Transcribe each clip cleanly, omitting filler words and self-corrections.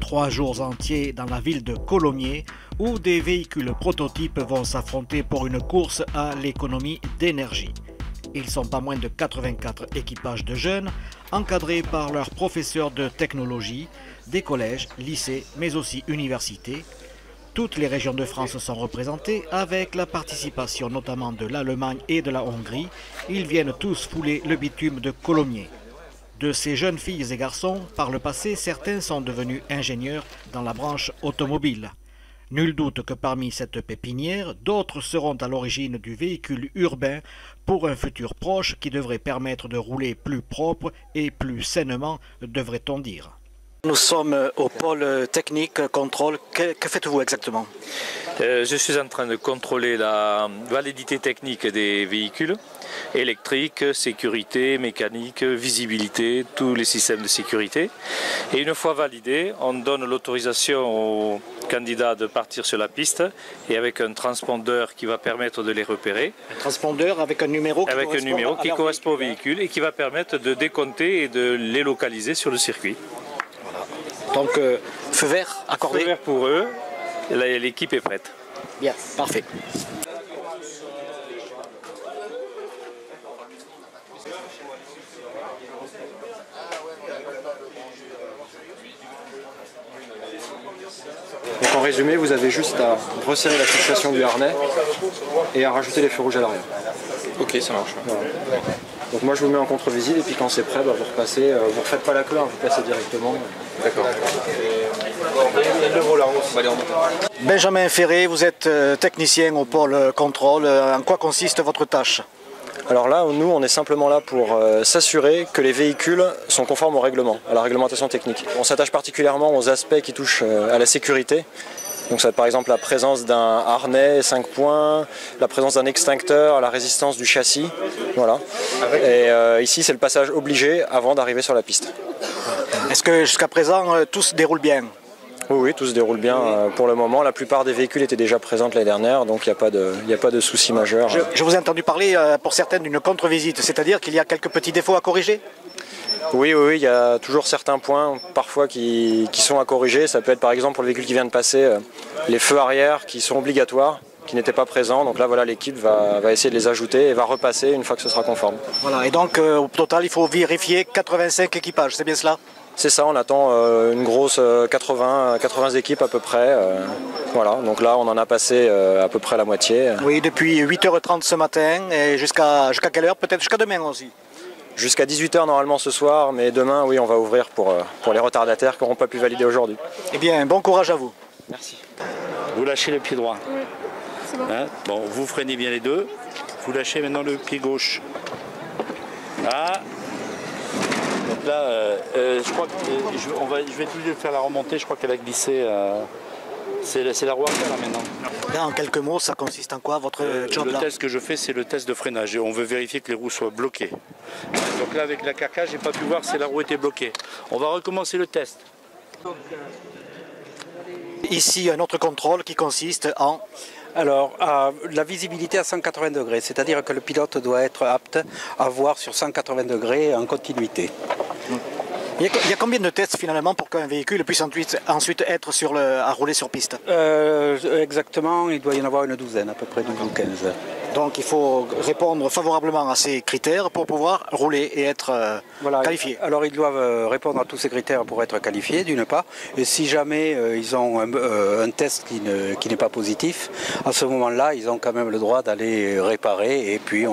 3 jours entiers dans la ville de Colomiers où des véhicules prototypes vont s'affronter pour une course à l'économie d'énergie. Ils sont pas moins de 84 équipages de jeunes, encadrés par leurs professeurs de technologie, des collèges, lycées, mais aussi universités. Toutes les régions de France sont représentées avec la participation notamment de l'Allemagne et de la Hongrie. Ils viennent tous fouler le bitume de Colomiers. De ces jeunes filles et garçons, par le passé, certains sont devenus ingénieurs dans la branche automobile. Nul doute que parmi cette pépinière, d'autres seront à l'origine du véhicule urbain pour un futur proche qui devrait permettre de rouler plus propre et plus sainement, devrait-on dire. Nous sommes au pôle technique contrôle. Que faites-vous exactement? Je suis en train de contrôler la validité technique des véhicules, électrique, sécurité, mécanique, visibilité, tous les systèmes de sécurité. Et une fois validés, on donne l'autorisation aux candidats de partir sur la piste et avec un transpondeur qui va permettre de les repérer. Un transpondeur avec un numéro qui correspond au véhicule et qui va permettre de décompter et de les localiser sur le circuit. Donc, feu vert accordé. Feu vert pour eux, l'équipe est prête. Bien, parfait. Donc en résumé, vous avez juste à resserrer la fixation du harnais et à rajouter les feux rouges à l'arrière. Ok, ça marche. Voilà. Donc moi je vous mets en contre-visite et puis quand c'est prêt, vous repassez, vous ne refaites pas la queue, vous passez directement. D'accord. Benjamin Ferré, vous êtes technicien au pôle contrôle. En quoi consiste votre tâche? Alors là, nous, on est simplement là pour s'assurer que les véhicules sont conformes au règlement, à la réglementation technique. On s'attache particulièrement aux aspects qui touchent à la sécurité. Donc ça va être par exemple la présence d'un harnais 5 points, la présence d'un extincteur, la résistance du châssis. Voilà. Et ici, c'est le passage obligé avant d'arriver sur la piste. Est-ce que jusqu'à présent, tout se déroule bien? Oui, tout se déroule bien pour le moment. La plupart des véhicules étaient déjà présents l'année dernière, donc il n'y a pas de souci majeur. Je vous ai entendu parler pour certaines d'une contre-visite, c'est-à-dire qu'il y a quelques petits défauts à corriger? Oui, il y a toujours certains points parfois qui sont à corriger. Ça peut être par exemple pour le véhicule qui vient de passer, les feux arrière qui sont obligatoires, qui n'étaient pas présents. Donc là, voilà, l'équipe va essayer de les ajouter et va repasser une fois que ce sera conforme. Voilà, et donc au total, il faut vérifier 85 équipages, c'est bien cela? C'est ça, on attend une grosse 80 équipes à peu près. Voilà, donc là on en a passé à peu près la moitié. Oui, depuis 8h30 ce matin et jusqu'à quelle heure? Peut-être jusqu'à demain aussi? Jusqu'à 18h normalement ce soir, mais demain, oui, on va ouvrir pour les retardataires qui n'auront pas pu valider aujourd'hui. Eh bien, bon courage à vous. Merci. Vous lâchez le pied droit. Oui, c'est bon. Hein, bon, vous freinez bien les deux. Vous lâchez maintenant le pied gauche. Là. Donc là, je crois que je vais tout de suite faire la remontée. Je crois qu'elle a glissé. C'est la roue arrière là maintenant. Là, en quelques mots, ça consiste en quoi votre job Le là? test que je fais, c'est le test de freinage. Et on veut vérifier que les roues soient bloquées. Donc là, avec la carcasse, j'ai pas pu voir si la roue était bloquée. On va recommencer le test. Ici, un autre contrôle qui consiste en... Alors, la visibilité à 180 degrés, c'est-à-dire que le pilote doit être apte à voir sur 180 degrés en continuité. Il y a combien de tests finalement pour qu'un véhicule puisse ensuite être à rouler sur piste? Exactement, il doit y en avoir une douzaine, à peu près 12 ou 15. Donc il faut répondre favorablement à ces critères pour pouvoir rouler et être qualifié. Alors ils doivent répondre à tous ces critères pour être qualifiés, d'une part. Et si jamais ils ont un test qui n'est pas positif, à ce moment-là, ils ont quand même le droit d'aller réparer et puis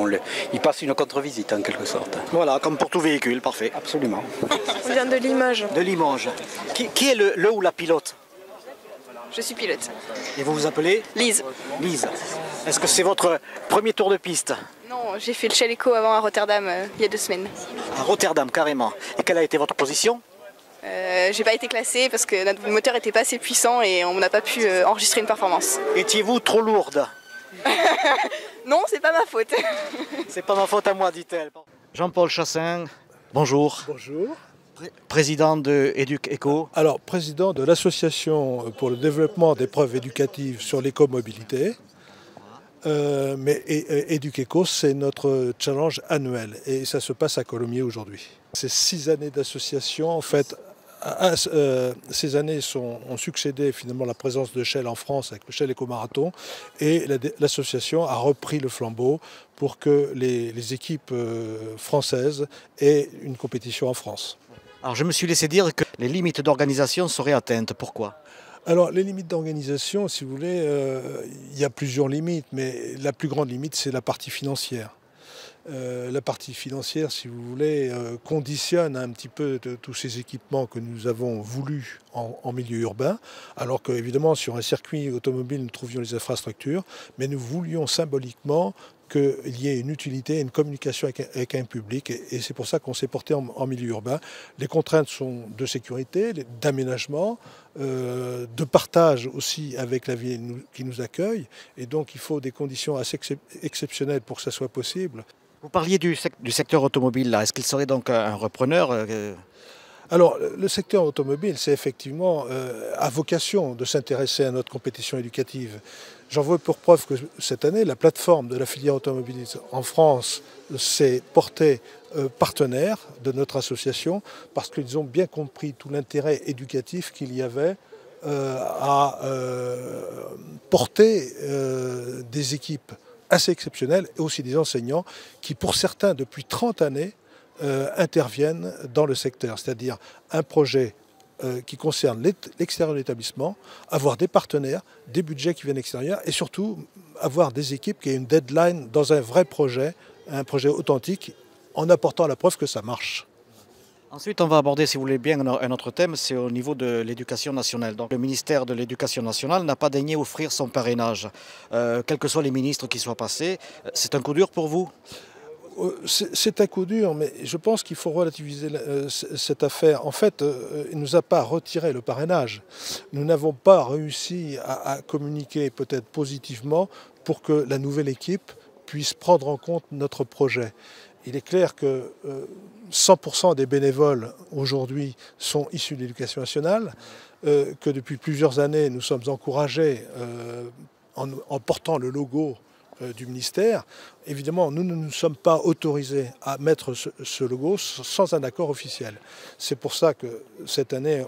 ils passent une contre-visite en quelque sorte. Voilà, comme pour tout véhicule, parfait. Absolument. On vient de Limoges. De Limoges. Qui est le ou la pilote? Je suis pilote. Et vous vous appelez? Lise. Lise. Est-ce que c'est votre premier tour de piste? Non, j'ai fait le Chaleco avant à Rotterdam il y a 2 semaines. À Rotterdam, carrément. Et quelle a été votre position? J'ai pas été classée parce que notre moteur n'était pas assez puissant et on n'a pas pu enregistrer une performance. Étiez-vous trop lourde? Non, c'est pas ma faute. C'est pas ma faute à moi, dit-elle. Jean-Paul Chassin, bonjour. Bonjour. Président de EducEco. Alors, président de l'Association pour le développement des preuves éducatives sur l'écomobilité. Mais EducEco, c'est notre challenge annuel et ça se passe à Colomiers aujourd'hui. C'est 6 années d'association en fait Ces années ont succédé finalement la présence de Shell en France avec le Shell Eco-Marathon, et l'association a repris le flambeau pour que les équipes françaises aient une compétition en France. Alors je me suis laissé dire que les limites d'organisation seraient atteintes. Pourquoi ? Alors les limites d'organisation, si vous voulez, il y a plusieurs limites, mais la plus grande limite, c'est la partie financière. La partie financière, si vous voulez, conditionne un petit peu tous ces équipements que nous avons voulu en milieu urbain, alors qu'évidemment sur un circuit automobile nous trouvions les infrastructures, mais nous voulions symboliquement qu'il y ait une utilité et une communication avec un public, et c'est pour ça qu'on s'est porté en milieu urbain. Les contraintes sont de sécurité, d'aménagement, de partage aussi avec la ville qui nous accueille, et donc il faut des conditions assez exceptionnelles pour que ça soit possible. Vous parliez du secteur automobile, là. Est-ce qu'il serait donc un repreneur Alors, le secteur automobile, c'est effectivement à vocation de s'intéresser à notre compétition éducative. J'en veux pour preuve que cette année, la plateforme de la filière automobile en France s'est portée partenaire de notre association parce qu'ils ont bien compris tout l'intérêt éducatif qu'il y avait à porter des équipes assez exceptionnelles et aussi des enseignants qui, pour certains, depuis 30 années, interviennent dans le secteur, c'est-à-dire un projet qui concerne l'extérieur de l'établissement, avoir des partenaires, des budgets qui viennent extérieurs et surtout avoir des équipes qui aient une deadline dans un vrai projet, un projet authentique, en apportant la preuve que ça marche. Ensuite, on va aborder, si vous voulez bien, un autre thème, c'est au niveau de l'éducation nationale. Donc, le ministère de l'Éducation nationale n'a pas daigné offrir son parrainage, quels que soient les ministres qui soient passés. C'est un coup dur pour vous ? C'est un coup dur, mais je pense qu'il faut relativiser cette affaire. En fait, il ne nous a pas retiré le parrainage. Nous n'avons pas réussi à communiquer peut-être positivement pour que la nouvelle équipe puisse prendre en compte notre projet. Il est clair que 100% des bénévoles aujourd'hui sont issus de l'éducation nationale, que depuis plusieurs années nous sommes encouragés en portant le logo du ministère. Évidemment, nous ne nous sommes pas autorisés à mettre ce logo sans un accord officiel. C'est pour ça que cette année,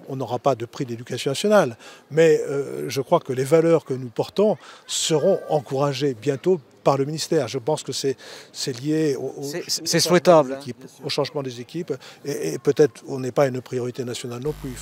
on n'aura pas de prix d'éducation nationale. Mais je crois que les valeurs que nous portons seront encouragées bientôt par le ministère. Je pense que c'est lié c'est souhaitable, au changement des équipes. Et peut-être on n'est pas une priorité nationale non plus.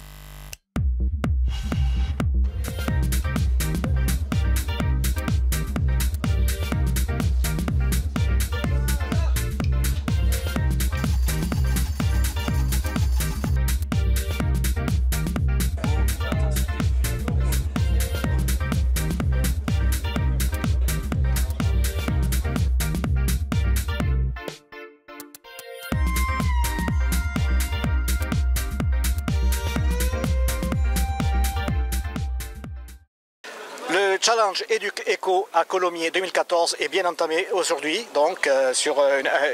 Le challenge Éduc-Éco à Colomiers 2014 est bien entamé aujourd'hui, donc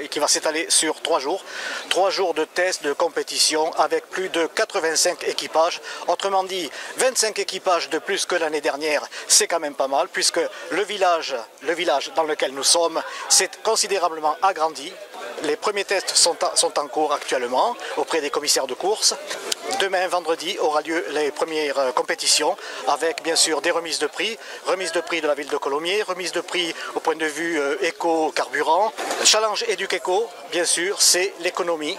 qui va s'étaler sur 3 jours. 3 jours de tests, de compétition avec plus de 85 équipages. Autrement dit, 25 équipages de plus que l'année dernière, c'est quand même pas mal, puisque le village dans lequel nous sommes s'est considérablement agrandi. Les premiers tests sont en cours actuellement auprès des commissaires de course. Demain, vendredi, aura lieu les premières compétitions avec bien sûr des remises de prix de la ville de Colomiers, remise de prix au point de vue éco-carburant. Challenge Éduc-Éco, bien sûr, c'est l'économie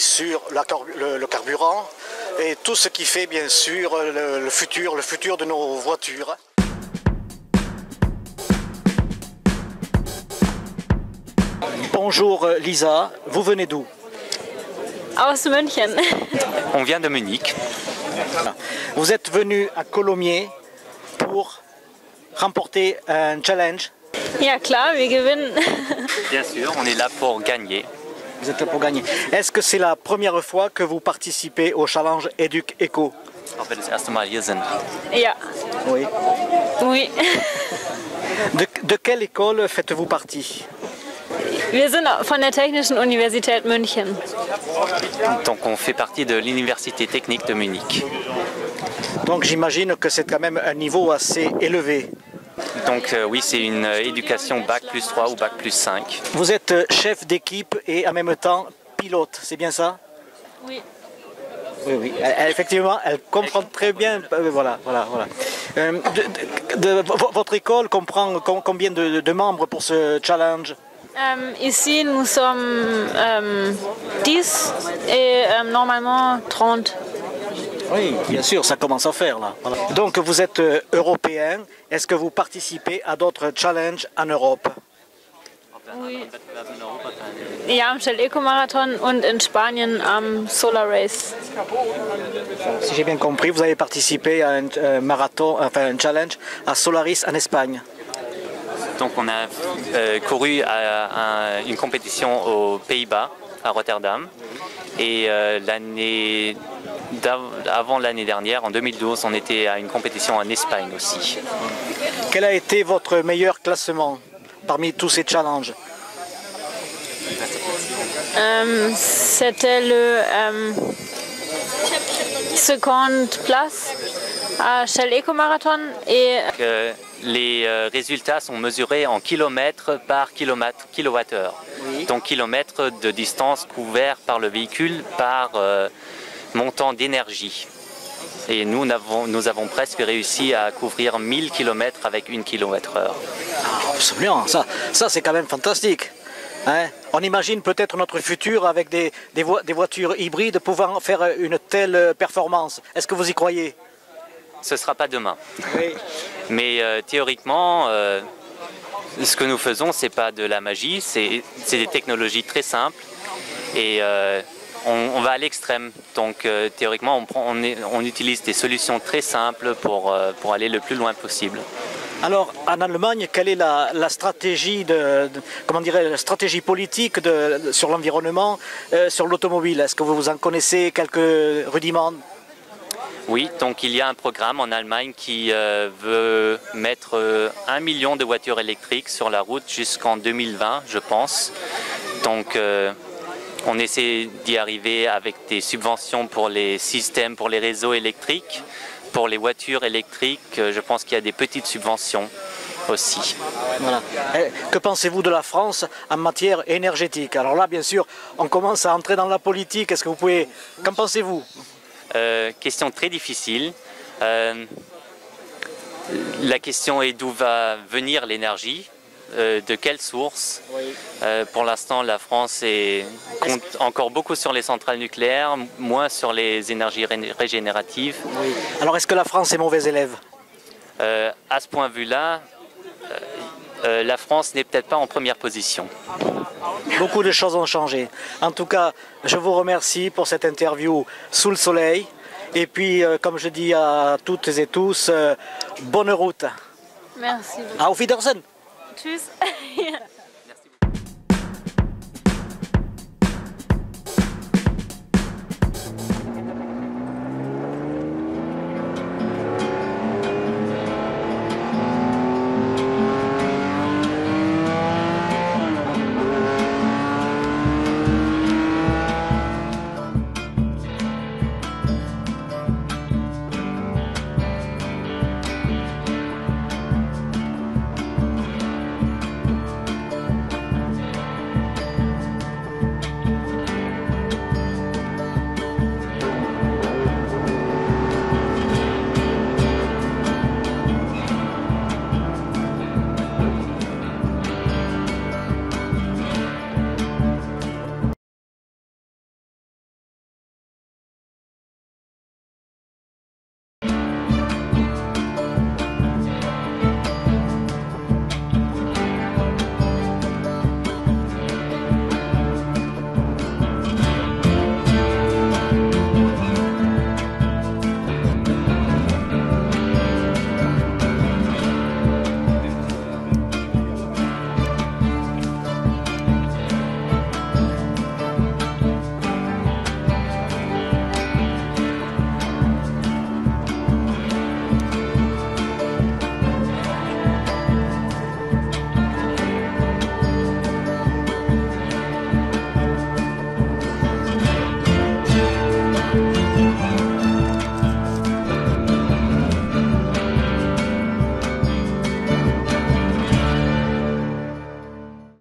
sur le carburant et tout ce qui fait bien sûr le futur de nos voitures. Bonjour Lisa, vous venez d'où? Aus München. On vient de Munich. Vous êtes venu à Colomiers pour remporter un challenge? Ja klar, wir gewinnen. Bien sûr, on est là pour gagner. Vous êtes là pour gagner. Est-ce que c'est la première fois que vous participez au challenge Éduc-Éco? Auch wenn wir das erste Mal hier sind. Ja. Oui. Oui. De quelle école faites-vous partie? Wir sind von der Technischen Universität München. Donc on fait partie de l'Université technique de Munich. Donc j'imagine que c'est quand même un niveau assez élevé. Donc oui, c'est une éducation Bac plus 3 ou Bac plus 5. Vous êtes chef d'équipe et en même temps pilote, c'est bien ça? Oui. Oui, oui. Effectivement, elle comprend très bien. Voilà. Votre école comprend combien de membres pour ce challenge? Ici, nous sommes 10 et normalement 30. Oui, bien sûr, ça commence à faire là. Voilà. Donc vous êtes européen. Est-ce que vous participez à d'autres challenges en Europe? Oui. Ja, am Shell Eco Marathon und in Spanien am Solar Race. Si j'ai bien compris, vous avez participé à un marathon, enfin un challenge à Solaris en Espagne. Donc on a couru à une compétition aux Pays-Bas, à Rotterdam. Et avant l'année dernière, en 2012, on était à une compétition en Espagne aussi. Quel a été votre meilleur classement parmi tous ces challenges? C'était le seconde place à Shell Eco Marathon et les résultats sont mesurés en kilomètres par kilowattheure. Oui. Donc kilomètres de distance couvert par le véhicule par montant d'énergie. Et nous avons presque réussi à couvrir 1000 km avec 1 kWh. Ah, absolument, ça c'est quand même fantastique. Hein? On imagine peut-être notre futur avec des voitures hybrides pouvant faire une telle performance. Est-ce que vous y croyez? Ce ne sera pas demain. Oui. Mais théoriquement, ce que nous faisons, ce n'est pas de la magie, c'est des technologies très simples. Et on va à l'extrême. Donc théoriquement, on utilise des solutions très simples pour aller le plus loin possible. Alors, en Allemagne, quelle est la stratégie la stratégie politique sur l'environnement, sur l'automobile? Est-ce que vous en connaissez quelques rudiments? Oui, donc il y a un programme en Allemagne qui veut mettre 1 million de voitures électriques sur la route jusqu'en 2020, je pense. Donc on essaie d'y arriver avec des subventions pour les systèmes, pour les réseaux électriques. Pour les voitures électriques, je pense qu'il y a des petites subventions aussi. Voilà. Que pensez-vous de la France en matière énergétique? Alors là, bien sûr, on commence à entrer dans la politique. Est-ce que vous pouvez... Qu'en pensez-vous? Question très difficile. La question est d'où va venir l'énergie, de quelle source. Oui. Pour l'instant, la France compte encore beaucoup sur les centrales nucléaires, moins sur les énergies régénératives. Oui. Alors est-ce que la France est mauvais élève? À ce point de vue-là, la France n'est peut-être pas en première position. Beaucoup de choses ont changé. En tout cas, je vous remercie pour cette interview sous le soleil. Et puis, comme je dis à toutes et tous, bonne route. Merci. Auf Wiedersehen. Tschüss.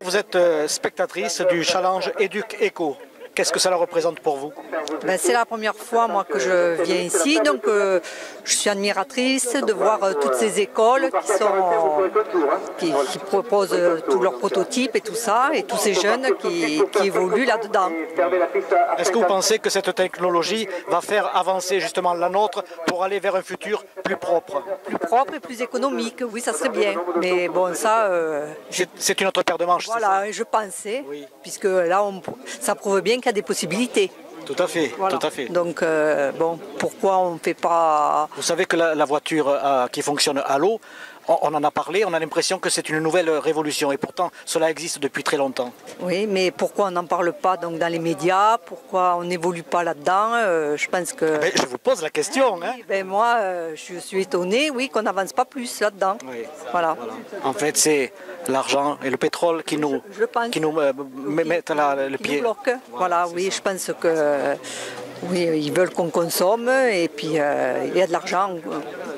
Vous êtes spectatrice du challenge Educ Eco. Qu'est-ce que cela représente pour vous? C'est la première fois moi que je viens ici, donc je suis admiratrice de voir toutes ces écoles qui proposent tous leurs prototypes et tout ça, et tous ces jeunes qui évoluent là-dedans. Est-ce que vous pensez que cette technologie va faire avancer justement la nôtre pour aller vers un futur plus propre? Plus propre et plus économique, oui, ça serait bien. Mais bon, ça... c'est une autre paire de manches. Voilà, je pensais, oui. Puisque là, ça prouve bien qu'il y a des possibilités. Tout à fait, voilà. Tout à fait. Donc, bon, pourquoi on ne fait pas... Vous savez que la voiture qui fonctionne à l'eau, on en a parlé, on a l'impression que c'est une nouvelle révolution et pourtant cela existe depuis très longtemps. Oui, mais pourquoi on n'en parle pas donc, dans les médias? Pourquoi on n'évolue pas là-dedans? Je pense que... je vous pose la question. Oui, moi, je suis étonnée, oui, qu'on n'avance pas plus là-dedans. Oui. Voilà. En fait, c'est l'argent et le pétrole qui nous mettent le pied. Nous bloquent. Voilà, oui, je pense que... Oui, ils veulent qu'on consomme et puis il y a de l'argent.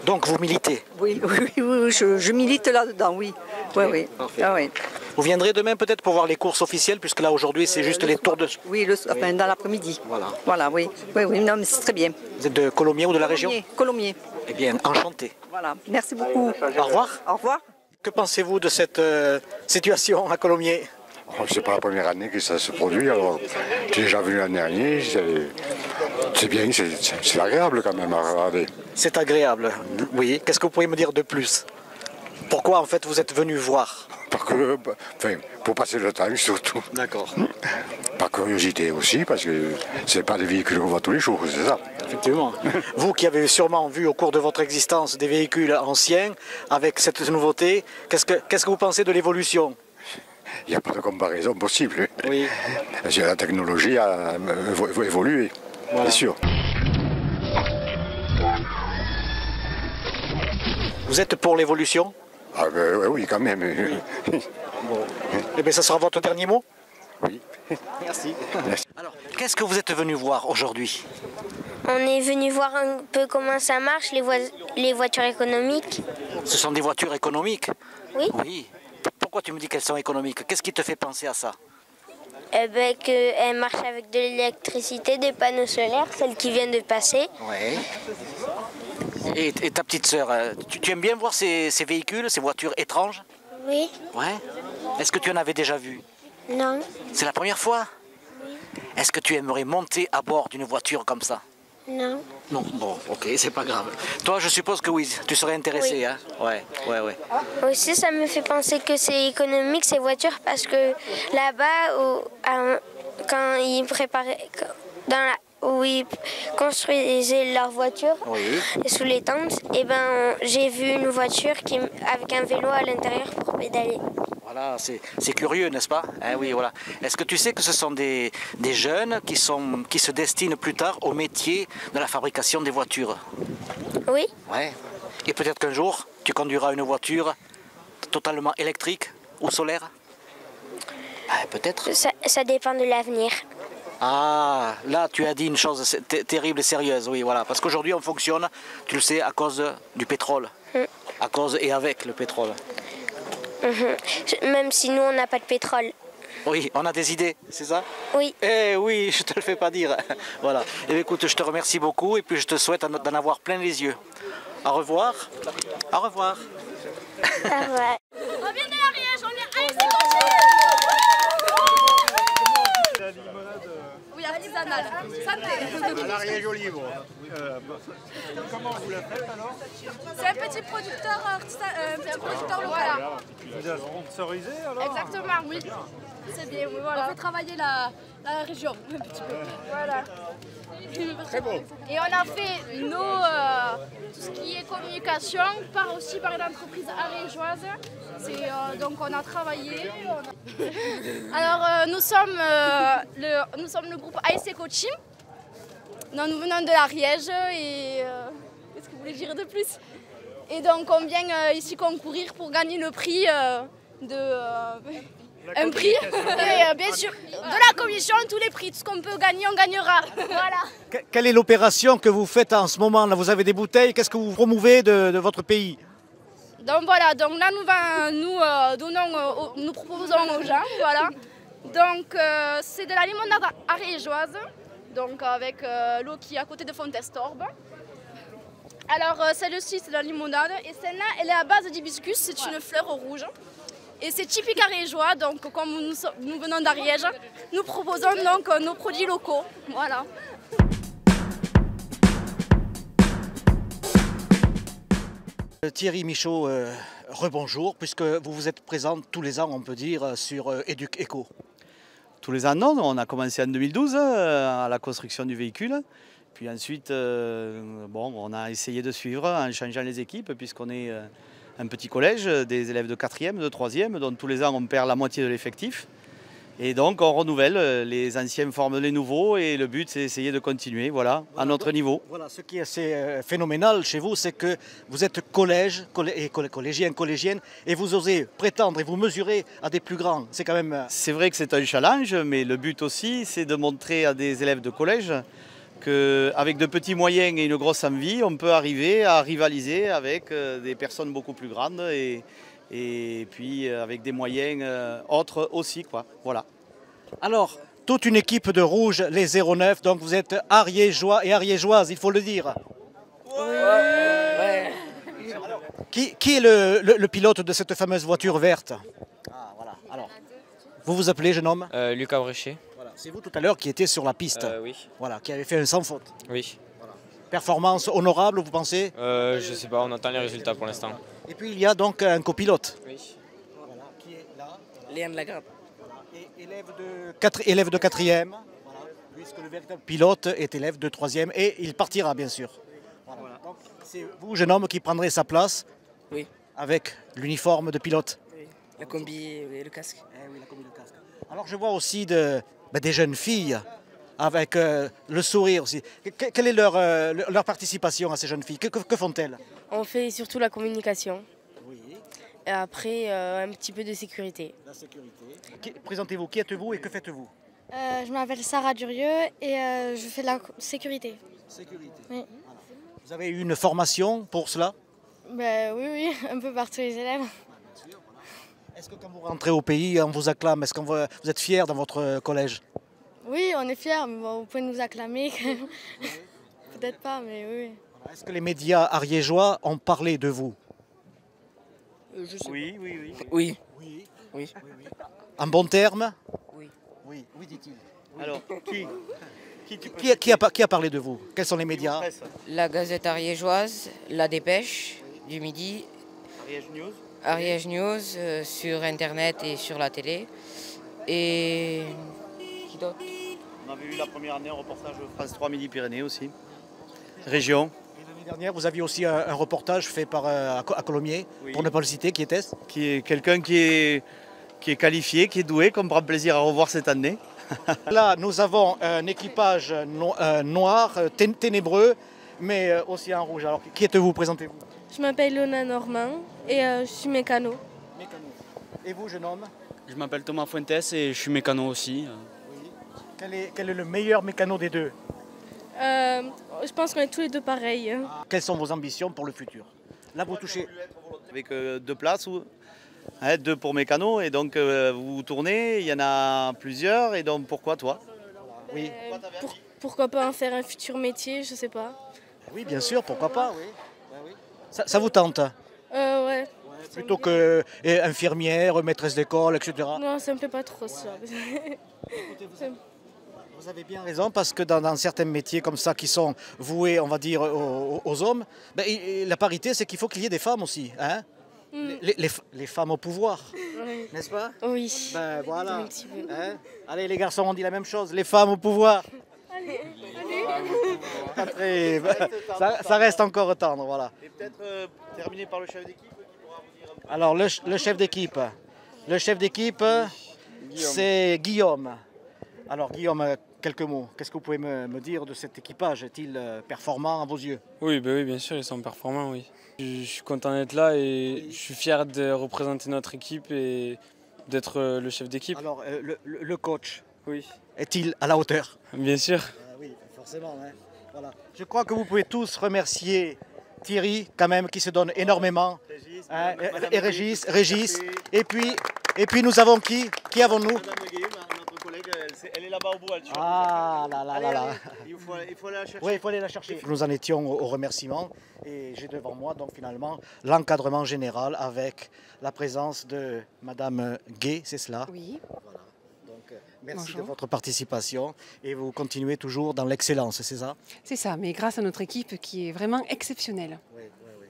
Donc vous militez? Oui, je milite là-dedans, oui. Oui. Ah, oui. Vous viendrez demain peut-être pour voir les courses officielles, puisque là aujourd'hui c'est juste les tours de... Oui, dans l'après-midi. Voilà, oui. Oui, non, mais c'est très bien. Vous êtes de Colomiers ou de la région? Colomiers. Eh bien, enchanté. Voilà, merci beaucoup. Au revoir. Au revoir. Que pensez-vous de cette situation à Colomiers? C'est pas la première année que ça se produit, alors j'ai déjà venu l'année dernière, c'est bien, c'est agréable quand même à regarder. C'est agréable, oui. Qu'est-ce que vous pourriez me dire de plus? Pourquoi en fait vous êtes venu voir? Pour passer le temps surtout. D'accord. Par curiosité aussi, parce que c'est pas des véhicules qu'on voit tous les jours, c'est ça. Effectivement. Vous qui avez sûrement vu au cours de votre existence des véhicules anciens, avec cette nouveauté, qu'est-ce que vous pensez de l'évolution? Il n'y a pas de comparaison possible. Oui. Parce que la technologie a évolué, voilà. Bien sûr. Vous êtes pour l'évolution? Oui, quand même. Oui. Bon. Eh bien, ça sera votre dernier mot? Oui. Merci. Alors, qu'est-ce que vous êtes venu voir aujourd'hui? On est venu voir un peu comment ça marche, les voitures économiques. Ce sont des voitures économiques? Oui. Oui. Pourquoi tu me dis qu'elles sont économiques? Qu'est-ce qui te fait penser à ça? Qu'elles marchent avec de l'électricité, des panneaux solaires, celles qui viennent de passer. Oui. Et ta petite sœur, tu aimes bien voir ces véhicules, ces voitures étranges? Oui. Ouais. Est-ce que tu en avais déjà vu? Non. C'est la première fois? Oui. Est-ce que tu aimerais monter à bord d'une voiture comme ça? Non. Non, bon, ok, c'est pas grave. Toi, je suppose que oui, tu serais intéressé, oui. Hein? Ouais. Aussi, ça me fait penser que c'est économique ces voitures parce que là-bas, quand ils préparaient, où ils construisaient leur voiture, oui. Sous les tentes, j'ai vu une voiture avec un vélo à l'intérieur pour pédaler. Voilà, c'est curieux, n'est-ce pas? Hein, oui, voilà. Est-ce que tu sais que ce sont des jeunes qui se destinent plus tard au métier de la fabrication des voitures? Oui. Ouais. Et peut-être qu'un jour, tu conduiras une voiture totalement électrique ou solaire? Peut-être. Ça dépend de l'avenir. Ah, là tu as dit une chose terrible et sérieuse, oui, voilà. Parce qu'aujourd'hui on fonctionne, tu le sais, à cause du pétrole. À cause et avec le pétrole. Même si nous on n'a pas de pétrole. Oui, on a des idées, c'est ça? Oui. Eh oui, je te le fais pas dire. Voilà. Et écoute, je te remercie beaucoup et puis je te souhaite d'en avoir plein les yeux. Au revoir. Au revoir. Au revoir. On vient de l'Ariège, on est à Oui, artisanale. Santé. À l'Ariège au livre. Comment vous la faites alors? C'est un petit producteur, local. Vous êtes sponsorisé alors? Exactement, oui. C'est bien, oui, voilà. On fait travailler la région un petit peu. Voilà. Très bon. Et on a fait tout ce qui est communication aussi par une entreprise ariégeoise. Donc on a travaillé. Alors nous sommes le groupe ASC Coaching. Nous venons de l'Ariège et qu'est-ce que vous voulez dire de plus? Et donc on vient ici concourir pour gagner le prix un prix, et bien sûr, de la commission, tous les prix, tout ce qu'on peut gagner, on gagnera. Voilà. Quelle est l'opération que vous faites en ce moment? Là, vous avez des bouteilles, qu'est-ce que vous promouvez de votre pays? Donc voilà, donc là nous proposons aux gens, voilà. Donc c'est de la limonade ariégeoise, donc avec l'eau qui est à côté de Fontestorbe. Alors celle-ci c'est de la limonade et celle-là elle est à base d'hibiscus, c'est une fleur rouge. Et c'est typique ariégeois, donc comme nous venons d'Ariège, nous proposons donc nos produits locaux. Voilà. Thierry Michaud, rebonjour, puisque vous vous êtes présent tous les ans, on peut dire, sur Éduc Éco. Tous les ans, non. On a commencé en 2012 à la construction du véhicule. Puis ensuite, on a essayé de suivre en changeant les équipes, puisqu'on est un petit collège, des élèves de 4e, de 3e, donc tous les ans on perd la moitié de l'effectif. Et donc on renouvelle, les anciens forment les nouveaux et le but c'est d'essayer de continuer, voilà, à notre niveau. Voilà, ce qui est assez phénoménal chez vous, c'est que vous êtes collégiens, collégiennes, et vous osez prétendre et vous mesurer à des plus grands. C'est quand même... C'est vrai que c'est un challenge, mais le but aussi c'est de montrer à des élèves de collège qu'avec de petits moyens et une grosse envie, on peut arriver à rivaliser avec des personnes beaucoup plus grandes et puis avec des moyens autres aussi, quoi. Voilà. Alors, toute une équipe de rouge, les 09, donc vous êtes ariégeois et ariégeoises, il faut le dire. Ouais. Alors, qui est le pilote de cette fameuse voiture verte? Voilà. Alors, vous vous appelez, jeune homme? Lucas Bréchet. Voilà. C'est vous tout à l'heure qui étiez sur la piste. Oui. Voilà, qui avait fait un sans faute. Oui. Voilà. Performance honorable, vous pensez? Je sais pas, on attend les résultats pour l'instant. Et puis il y a donc un copilote. Oui. Voilà, qui est là. Léane Lagarde. Voilà. Et élève de 4e, voilà, puisque le véritable pilote est élève de 3e et il partira bien sûr. Voilà. Donc c'est vous, jeune homme, qui prendrez sa place. Oui. Avec l'uniforme de pilote. Oui. La combi et le casque. Oui, la combi et le casque. Alors je vois aussi des jeunes filles avec le sourire aussi. Quelle est leur participation à ces jeunes filles? Que font-elles? On fait surtout la communication. Oui. Et après, un petit peu de sécurité. La sécurité. Présentez-vous, qui êtes-vous et que faites-vous? Je m'appelle Sarah Durieux et je fais de la sécurité. Sécurité. Oui. Voilà. Vous avez eu une formation pour cela? Oui, un peu par tous les élèves. Est-ce que quand vous rentrez au pays, on vous acclame? Est-ce que vous êtes fiers dans votre collège? Oui, on est fiers, mais bon, vous pouvez nous acclamer quand même. Peut-être pas, mais oui. Est-ce que les médias ariégeois ont parlé de vous? Oui. En bon terme? Oui. Oui, dit-il. Alors, qui a parlé de vous? Quels sont les médias? La Gazette ariégeoise, La Dépêche du Midi, Ariège News sur Internet et sur la télé. Et qui d'autre? On avait eu la première année un reportage de France 3 Midi-Pyrénées aussi. Région. Et l'année dernière, vous aviez aussi un reportage fait par à Colomiers, pour ne pas le citer, qui était-ce? Qui est quelqu'un qui est qualifié, qui est doué, qu'on prend plaisir à revoir cette année. Là, nous avons un équipage noir, ténébreux, mais aussi en rouge. Alors, qui êtes-vous? Présentez-vous. Je m'appelle Lona Normand et je suis mécano. Et vous, jeune homme? Je m'appelle Thomas Fuentes et je suis mécano aussi. Oui. Quel est le meilleur mécano des deux? Je pense qu'on est tous les deux pareils. Quelles sont vos ambitions pour le futur? Là, vous touchez... Avec 2 places, 2 pour mécano, et donc vous tournez, il y en a plusieurs, et donc pourquoi toi? Oui. Pourquoi pas en faire un futur métier, je sais pas. Oui, bien sûr, pourquoi pas, oui. Ça vous tente? Ouais. Plutôt que infirmière, maîtresse d'école, etc. Non, ça me plaît pas trop ça. Vous avez bien raison, parce que dans certains métiers comme ça qui sont voués, on va dire, aux hommes, la parité, c'est qu'il faut qu'il y ait des femmes aussi. Hein? Les femmes au pouvoir, n'est-ce pas? Oui. Voilà. Hein? Allez, les garçons, on dit la même chose, les femmes au pouvoir. Allez. Ça reste encore tendre, voilà. Et peut-être terminer par le chef d'équipe qui pourra vous dire un peu. Alors, le chef d'équipe. Le chef d'équipe, c'est Guillaume. Alors, Guillaume, quelques mots. Qu'est-ce que vous pouvez me dire de cet équipage? Est-il performant à vos yeux? Oui, bien sûr, ils sont performants, oui. Je suis content d'être là et je suis fier de représenter notre équipe et d'être le chef d'équipe. Alors, le coach, oui. Est-il à la hauteur? Bien sûr. Oui, forcément. Hein. Voilà. Je crois que vous pouvez tous remercier Thierry, quand même, qui se donne énormément. Et Régis. Et puis nous avons qui? Qui avons-nous? là-bas au bout, elle tue. Ah là là là là. Il faut aller la chercher. Oui, il faut aller la chercher. Nous en étions au remerciement et j'ai devant moi donc finalement l'encadrement général avec la présence de Madame Gay, c'est cela? Oui. Voilà. Donc merci Bonjour. de votre participation et vous continuez toujours dans l'excellence, c'est ça? C'est ça, mais grâce à notre équipe qui est vraiment exceptionnelle. Oui, oui, oui.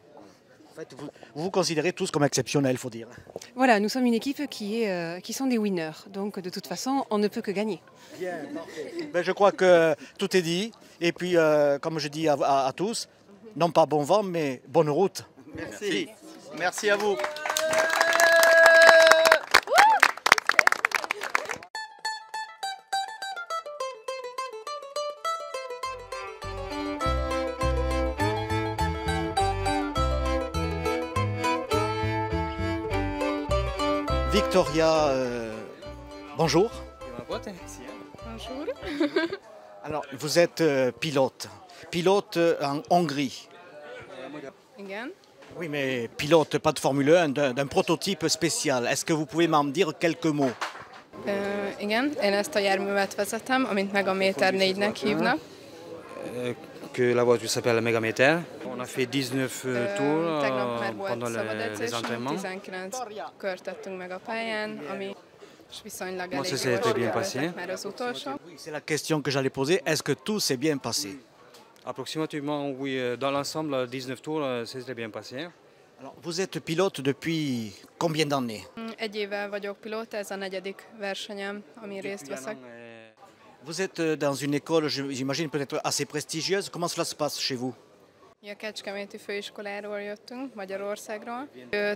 En fait, vous vous considérez tous comme exceptionnels, il faut dire. Voilà, nous sommes une équipe qui sont des winners. Donc de toute façon, on ne peut que gagner. Bien, parfait. Ben, je crois que tout est dit. Et puis, comme je dis à tous, non pas bon vent, mais bonne route. Merci. Merci à vous. Victoria, bonjour. Bonjour. Alors, vous êtes pilote en Hongrie. Igen. Oui, mais pilote, pas de Formule 1, d'un prototype spécial. Est-ce que vous pouvez m'en dire quelques mots? Igen, én ezt a járművet vezetem, amint Megaméter 4-nek hívnak. Que la voiture s'appelle la Megaméter. On a fait 19 tours Tegnap már volt pendant szabad les edzésünk, entraînements. 19 kört tettünk meg a pályán, ami viszonylag Moi, ça elég s'est jól bien sikerült, passé. mert az utolsó. C'est la question que j'allais poser. Est-ce que tout s'est bien passé? Approximativement, oui. Dans l'ensemble, 19 tours, c'était bien passé. Alors, vous êtes pilote depuis combien d'années? 1 éve vagyok pilóta, ez a 4. versenyem, ami részt veszek. Vous êtes dans une école, j'imagine, peut-être assez prestigieuse. Comment cela se passe chez vous? A Kecskeméti Főiskoláról jöttünk, Magyarországról.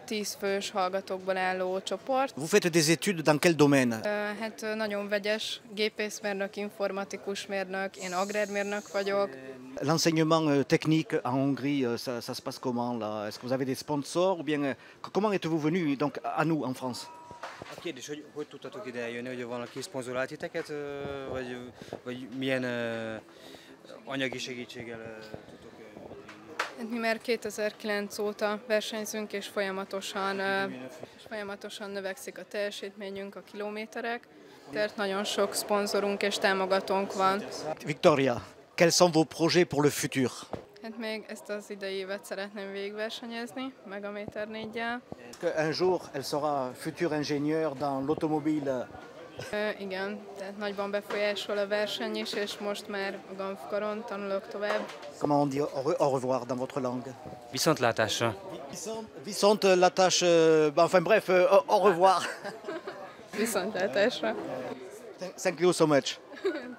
10 fős hallgatókból álló csoport. Vous faites des études dans quel domaine? Hát nagyon vegyes, gépészmérnök, informatikus mérnök, én agrármérnök vagyok. L'enseignement technique en Hongrie, ça se passe comment là? Est-ce que vous avez des sponsors ou bien comment êtes-vous venu donc à nous en France? A kérdés, hogy tudtatok ide eljönni, hogy valaki szponzorált titeket, vagy milyen anyagi segítséggel tudtok Hát mi már 2009 óta versenyzünk, és folyamatosan növekszik a teljesítményünk, a kilométerek. Tehát nagyon sok szponzorunk és támogatónk van. Victoria, quels sont vos projets pour le futur? Hát még ezt az idei évet szeretném végigversenyezni, Megaméter 4-jel. Un jour, elle sera future ingénieure dans l'automobile. Igen, tehát nagyban befolyásol a verseny is, és most már a Genfkaron tanulok tovább. Comment on dit au revoir dans votre langue? Viszontlátásra. Viszontlátás, enfin bref, au revoir. Viszontlátásra. Thank you so much.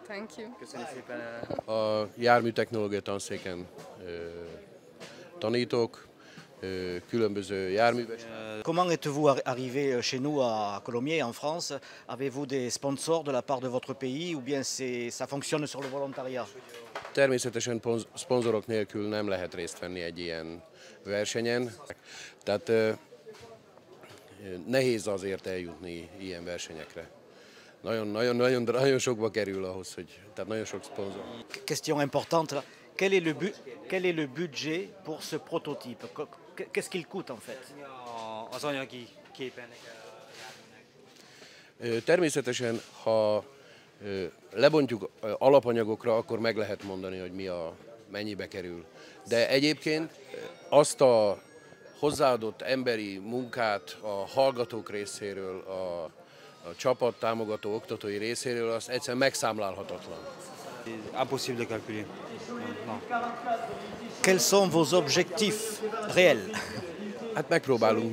Thank you. Köszönjük szépen. A járműtechnológia tanszéken tanítok, különböző járműves. Comment êtes-vous arrivé chez nous à Colomiers, en France? Avez-vous des sponsors de la part de votre pays ou bien ça fonctionne sur le volontariat? Természetesen szponzorok nélkül nem lehet részt venni egy ilyen versenyen. Tehát nehéz azért eljutni ilyen versenyekre. Nagyon sokba kerül ahhoz, hogy tehát nagyon sok szponzor. Question importante. Quel est le budget pour ce prototype? Qu'est-ce qu'il coûte en fait? Az anyagi képenek. Természetesen, ha lebontjuk alapanyagokra, akkor meg lehet mondani, hogy mennyibe kerül. De egyébként azt a hozzáadott emberi munkát a hallgatók részéről, a csapat támogató oktatói részéről, azt egyszerűen megszámlálhatatlan. Impossible de calculer. Quels sont vos objectifs réels? Hát megpróbálunk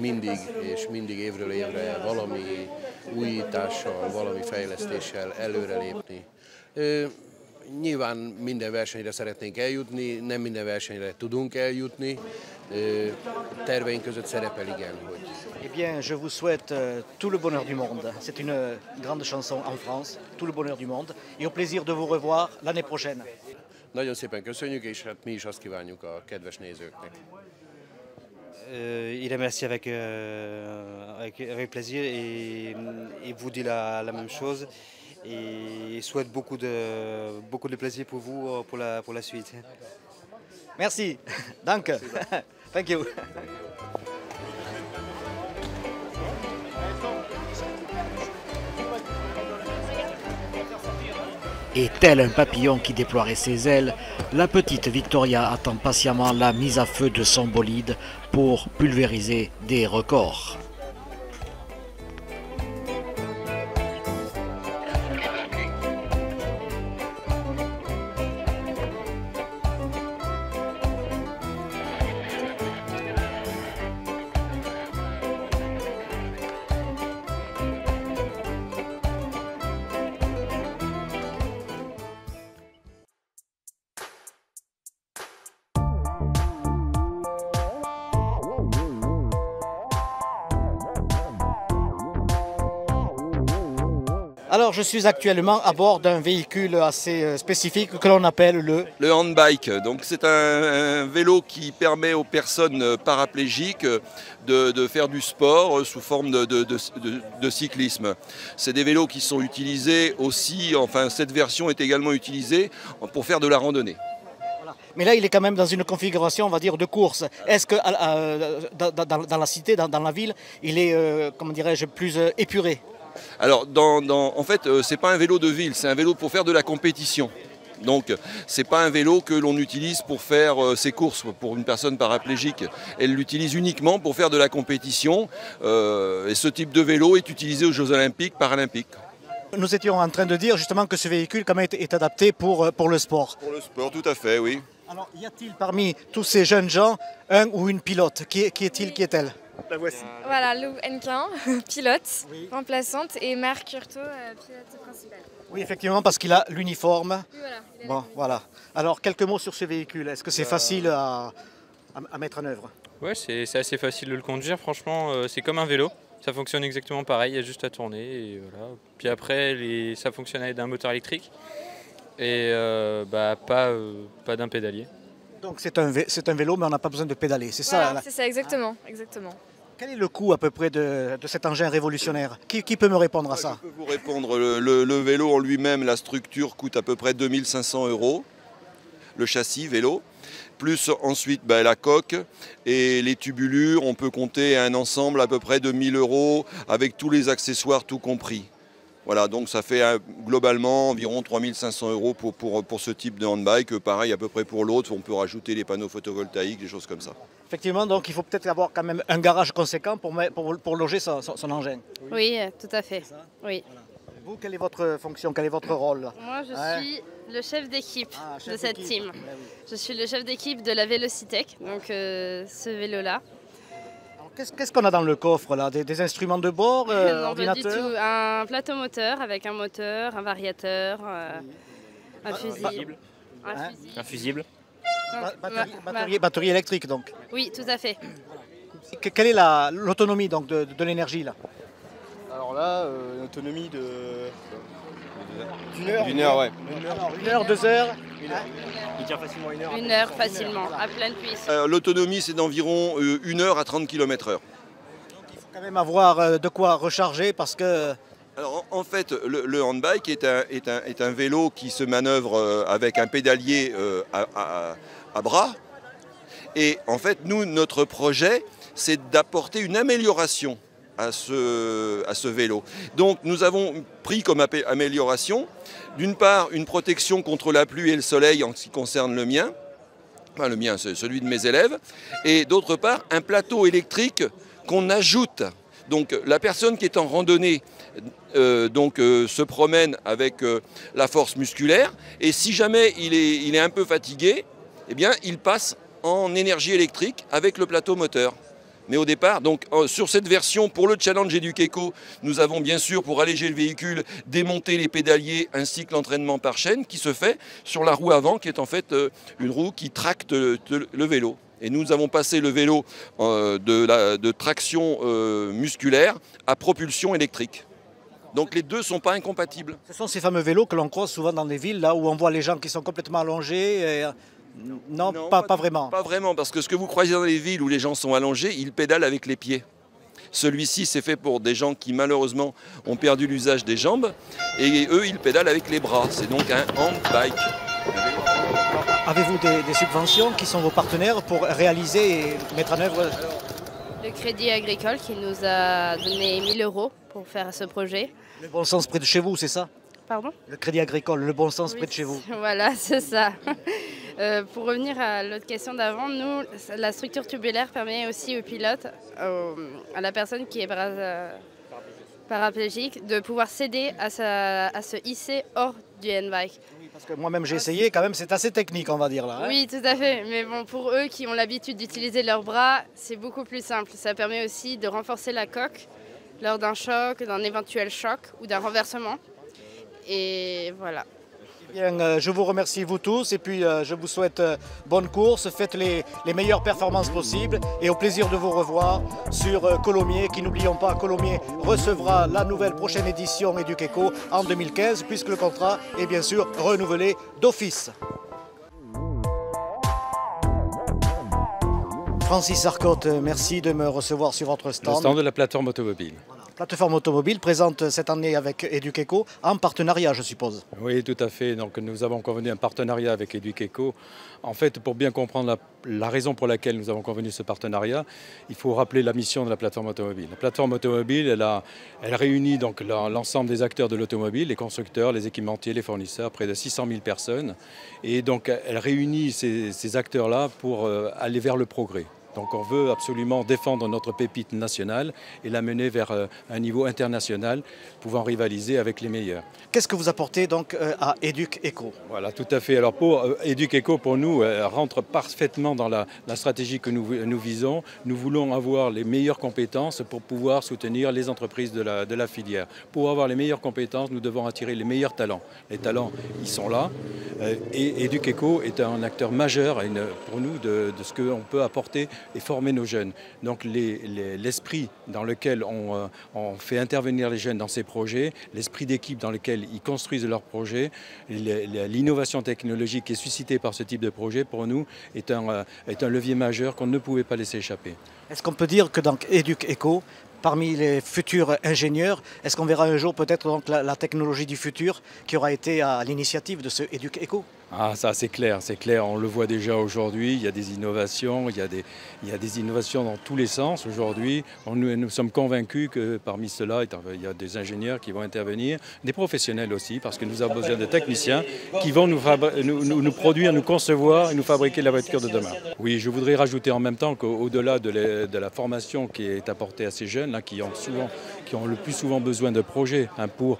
mindig évről évre valami újítással, valami fejlesztéssel előrelépni. Nyilván minden versenyre szeretnénk eljutni, nem minden versenyre tudunk eljutni. Terveink között szerepel igen, hogy... Eh bien, je vous souhaite tout le bonheur du monde. C'est une grande chanson en France, tout le bonheur du monde. Et au plaisir de vous revoir l'année prochaine. Nagyon szépen köszönjük, és hát mi is azt kívánjuk a kedves nézőknek. Il remercie avec plaisir et vous dit la même chose et souhaite beaucoup de plaisir pour vous pour la suite. Merci. Danke. Thank you. Et tel un papillon qui déploierait ses ailes, la petite Victoria attend patiemment la mise à feu de son bolide pour pulvériser des records. Alors je suis actuellement à bord d'un véhicule assez spécifique que l'on appelle le handbike. Donc c'est un vélo qui permet aux personnes paraplégiques de faire du sport sous forme de cyclisme. C'est des vélos qui sont utilisés aussi, enfin cette version est également utilisée pour faire de la randonnée. Mais là, il est quand même dans une configuration, on va dire, de course. Est-ce que dans la cité, dans la ville, il est, comment dirais-je, plus épuré? Alors, en fait, c'est pas un vélo de ville, c'est un vélo pour faire de la compétition. Donc, c'est pas un vélo que l'on utilise pour faire ses courses pour une personne paraplégique. Elle l'utilise uniquement pour faire de la compétition. Et ce type de vélo est utilisé aux Jeux Olympiques, Paralympiques. Nous étions en train de dire justement que ce véhicule quand même est adapté pour le sport. Pour le sport, tout à fait, oui. Alors, y a-t-il parmi tous ces jeunes gens un ou une pilote? Qui est-elle? La voici. Voilà, Lou Henquin, pilote, remplaçante, et Marc Curto, pilote principal. Oui, effectivement, parce qu'il a l'uniforme. Oui, voilà. Bon, voilà. Alors, quelques mots sur ce véhicule. Est-ce que c'est facile à mettre en œuvre? Ouais, c'est assez facile de le conduire. Franchement, c'est comme un vélo. Ça fonctionne exactement pareil, il y a juste à tourner. Et voilà. Puis après, ça fonctionne avec un moteur électrique et pas d'un pédalier. Donc c'est un vélo, mais on n'a pas besoin de pédaler, c'est voilà, ça? C'est ça, exactement, exactement. Quel est le coût à peu près de cet engin révolutionnaire? Qui peut me répondre à ça? Je peux vous répondre. Le vélo en lui-même, la structure coûte à peu près 2500 €, le châssis vélo. Plus ensuite la coque et les tubulures, on peut compter un ensemble à peu près de 1000 € avec tous les accessoires tout compris. Voilà, donc ça fait globalement environ 3500 € pour ce type de handbike. Pareil à peu près pour l'autre, on peut rajouter les panneaux photovoltaïques, des choses comme ça. Effectivement, donc il faut peut-être avoir quand même un garage conséquent pour loger son engin. Oui, tout à fait. Oui. Voilà. Vous, quelle est votre fonction, quel est votre rôle? Moi, je suis le chef d'équipe de cette team. Oui. Je suis le chef d'équipe de la Vélocitech, donc ce vélo-là. Qu'est-ce qu'on a dans le coffre là? Des instruments de bord, non, ordinateur? Pas du tout. Un plateau moteur avec un moteur, un variateur, un fusible. Un fusible. Batterie électrique donc? Oui, tout à fait. Quelle est l'autonomie donc de l'énergie là? Alors là, une autonomie d'une heure? D'une heure, ouais. Une heure, 2 heures? Il tient facilement une heure. Une heure facilement, à pleine puissance. L'autonomie, c'est d'environ 1 heure à 30 km/h. Il faut quand même avoir de quoi recharger parce que... Alors en fait, le handbike est un vélo qui se manœuvre avec un pédalier à bras. Et en fait, nous, notre projet, c'est d'apporter une amélioration à ce vélo. Donc nous avons pris comme amélioration, d'une part, une protection contre la pluie et le soleil en ce qui concerne le mien. Enfin, le mien, c'est celui de mes élèves. Et d'autre part, un plateau électrique qu'on ajoute. Donc la personne qui est en randonnée se promène avec la force musculaire. Et si jamais il est un peu fatigué, eh bien, il passe en énergie électrique avec le plateau moteur. Mais au départ, donc sur cette version, pour le challenge Edukeco, nous avons bien sûr, pour alléger le véhicule, démonté les pédaliers ainsi que l'entraînement par chaîne qui se fait sur la roue avant, qui est en fait une roue qui tracte le vélo. Et nous avons passé le vélo de traction musculaire à propulsion électrique. Donc les deux ne sont pas incompatibles. Ce sont ces fameux vélos que l'on croise souvent dans les villes, là où on voit les gens qui sont complètement allongés. Et... Non, pas vraiment. Pas vraiment, parce que ce que vous croisez dans les villes où les gens sont allongés, ils pédalent avec les pieds. Celui-ci, c'est fait pour des gens qui malheureusement ont perdu l'usage des jambes, et eux, ils pédalent avec les bras. C'est donc un handbike. Avez-vous des subventions qui sont vos partenaires pour réaliser et mettre en œuvre? Le Crédit Agricole qui nous a donné 1000 € pour faire ce projet. Le bon sens près de chez vous, c'est ça? Pardon? Le Crédit Agricole, le bon sens près de chez vous. Voilà, c'est ça. Pour revenir à l'autre question d'avant, nous, la structure tubulaire permet aussi aux pilotes, à la personne qui est paraplégique, de pouvoir s'aider à se hisser hors du handbike. Oui, parce que moi-même j'ai essayé, quand même c'est assez technique on va dire là. Hein. Oui, tout à fait. Mais bon, pour eux qui ont l'habitude d'utiliser leurs bras, c'est beaucoup plus simple. Ça permet aussi de renforcer la coque lors d'un choc, d'un éventuel choc ou d'un renversement. Et voilà. Bien, je vous remercie vous tous et puis je vous souhaite bonne course, faites les meilleures performances possibles et au plaisir de vous revoir sur Colomiers, qui n'oublions pas, Colomiers recevra la nouvelle prochaine édition EducEco en 2015 puisque le contrat est bien sûr renouvelé d'office. Francis Arcotte, merci de me recevoir sur votre stand. Le stand de la plateforme automobile. Voilà. Plateforme automobile présente cette année avec EducEco en partenariat, je suppose. Oui, tout à fait. Donc, nous avons convenu un partenariat avec EducEco. En fait, pour bien comprendre la raison pour laquelle nous avons convenu ce partenariat, il faut rappeler la mission de la plateforme automobile. La plateforme automobile, elle réunit donc l'ensemble des acteurs de l'automobile, les constructeurs, les équipementiers, les fournisseurs, près de 600 000 personnes. Et donc, elle réunit ces acteurs-là pour aller vers le progrès. Donc on veut absolument défendre notre pépite nationale et la mener vers un niveau international, pouvant rivaliser avec les meilleurs. Qu'est-ce que vous apportez donc à EducEco? Voilà, tout à fait. Alors pour EducEco, pour nous, rentre parfaitement dans la stratégie que nous visons. Nous voulons avoir les meilleures compétences pour pouvoir soutenir les entreprises de la filière. Pour avoir les meilleures compétences, nous devons attirer les meilleurs talents. Les talents, ils sont là. Et EducEco est un acteur majeur pour nous de ce qu'on peut apporter et former nos jeunes. Donc l'esprit dans lequel on fait intervenir les jeunes dans ces projets, l'esprit d'équipe dans lequel ils construisent leurs projets, l'innovation technologique qui est suscitée par ce type de projet, pour nous, est un levier majeur qu'on ne pouvait pas laisser échapper. Est-ce qu'on peut dire que dans EducEco, parmi les futurs ingénieurs, est-ce qu'on verra un jour peut-être donc la technologie du futur qui aura été à l'initiative de ce EducEco? Ah, ça c'est clair, on le voit déjà aujourd'hui, il y a des innovations, il y a des innovations dans tous les sens aujourd'hui. Nous sommes convaincus que parmi ceux-là, il y a des ingénieurs qui vont intervenir, des professionnels aussi, parce que nous avons besoin de techniciens qui vont nous produire, nous concevoir et nous fabriquer la voiture de demain. Oui, je voudrais rajouter en même temps qu'au-delà de la formation qui est apportée à ces jeunes, là, qui ont le plus souvent besoin de projets pour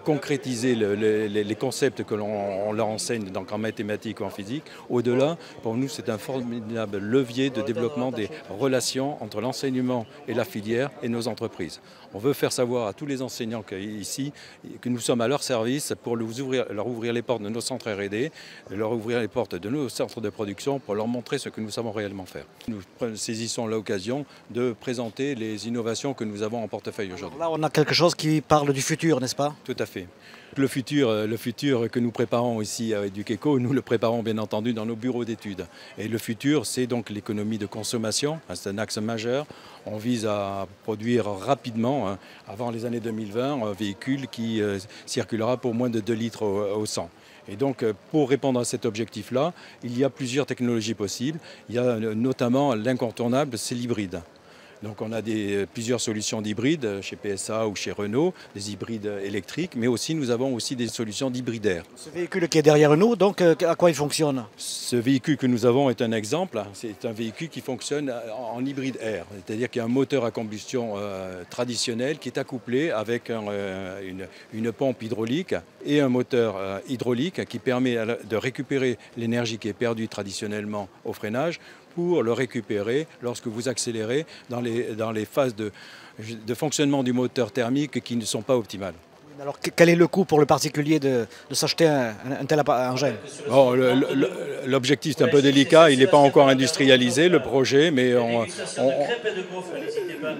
concrétiser les concepts que l'on leur enseigne donc en mathématiques ou en physique. Au-delà, pour nous, c'est un formidable levier de développement des relations entre l'enseignement et la filière et nos entreprises. On veut faire savoir à tous les enseignants ici que nous sommes à leur service pour leur ouvrir les portes de nos centres R&D, leur ouvrir les portes de nos centres de production pour leur montrer ce que nous savons réellement faire. Nous saisissons l'occasion de présenter les innovations que nous avons en portefeuille aujourd'hui. Là, on a quelque chose qui parle du futur, n'est-ce pas? Tout à fait. Le futur que nous préparons ici à EducEco, nous le préparons bien entendu dans nos bureaux d'études. Et le futur, c'est donc l'économie de consommation, c'est un axe majeur. On vise à produire rapidement, avant les années 2020, un véhicule qui circulera pour moins de 2 litres au 100. Et donc, pour répondre à cet objectif-là, il y a plusieurs technologies possibles. Il y a notamment l'incontournable, c'est l'hybride. Donc on a plusieurs solutions d'hybrides chez PSA ou chez Renault, des hybrides électriques, mais aussi nous avons aussi des solutions d'hybridaires. Ce véhicule qui est derrière nous, donc à quoi il fonctionne? Ce véhicule que nous avons est un exemple. C'est un véhicule qui fonctionne en hybride air, c'est-à-dire qu'il y a un moteur à combustion traditionnel qui est accouplé avec une pompe hydraulique et un moteur hydraulique qui permet de récupérer l'énergie qui est perdue traditionnellement au freinage pour le récupérer lorsque vous accélérez dans les phases de fonctionnement du moteur thermique qui ne sont pas optimales. Alors quel est le coût pour le particulier de s'acheter un tel engin? Bon, l'objectif est un peu délicat, il n'est pas encore industrialisé le projet, mais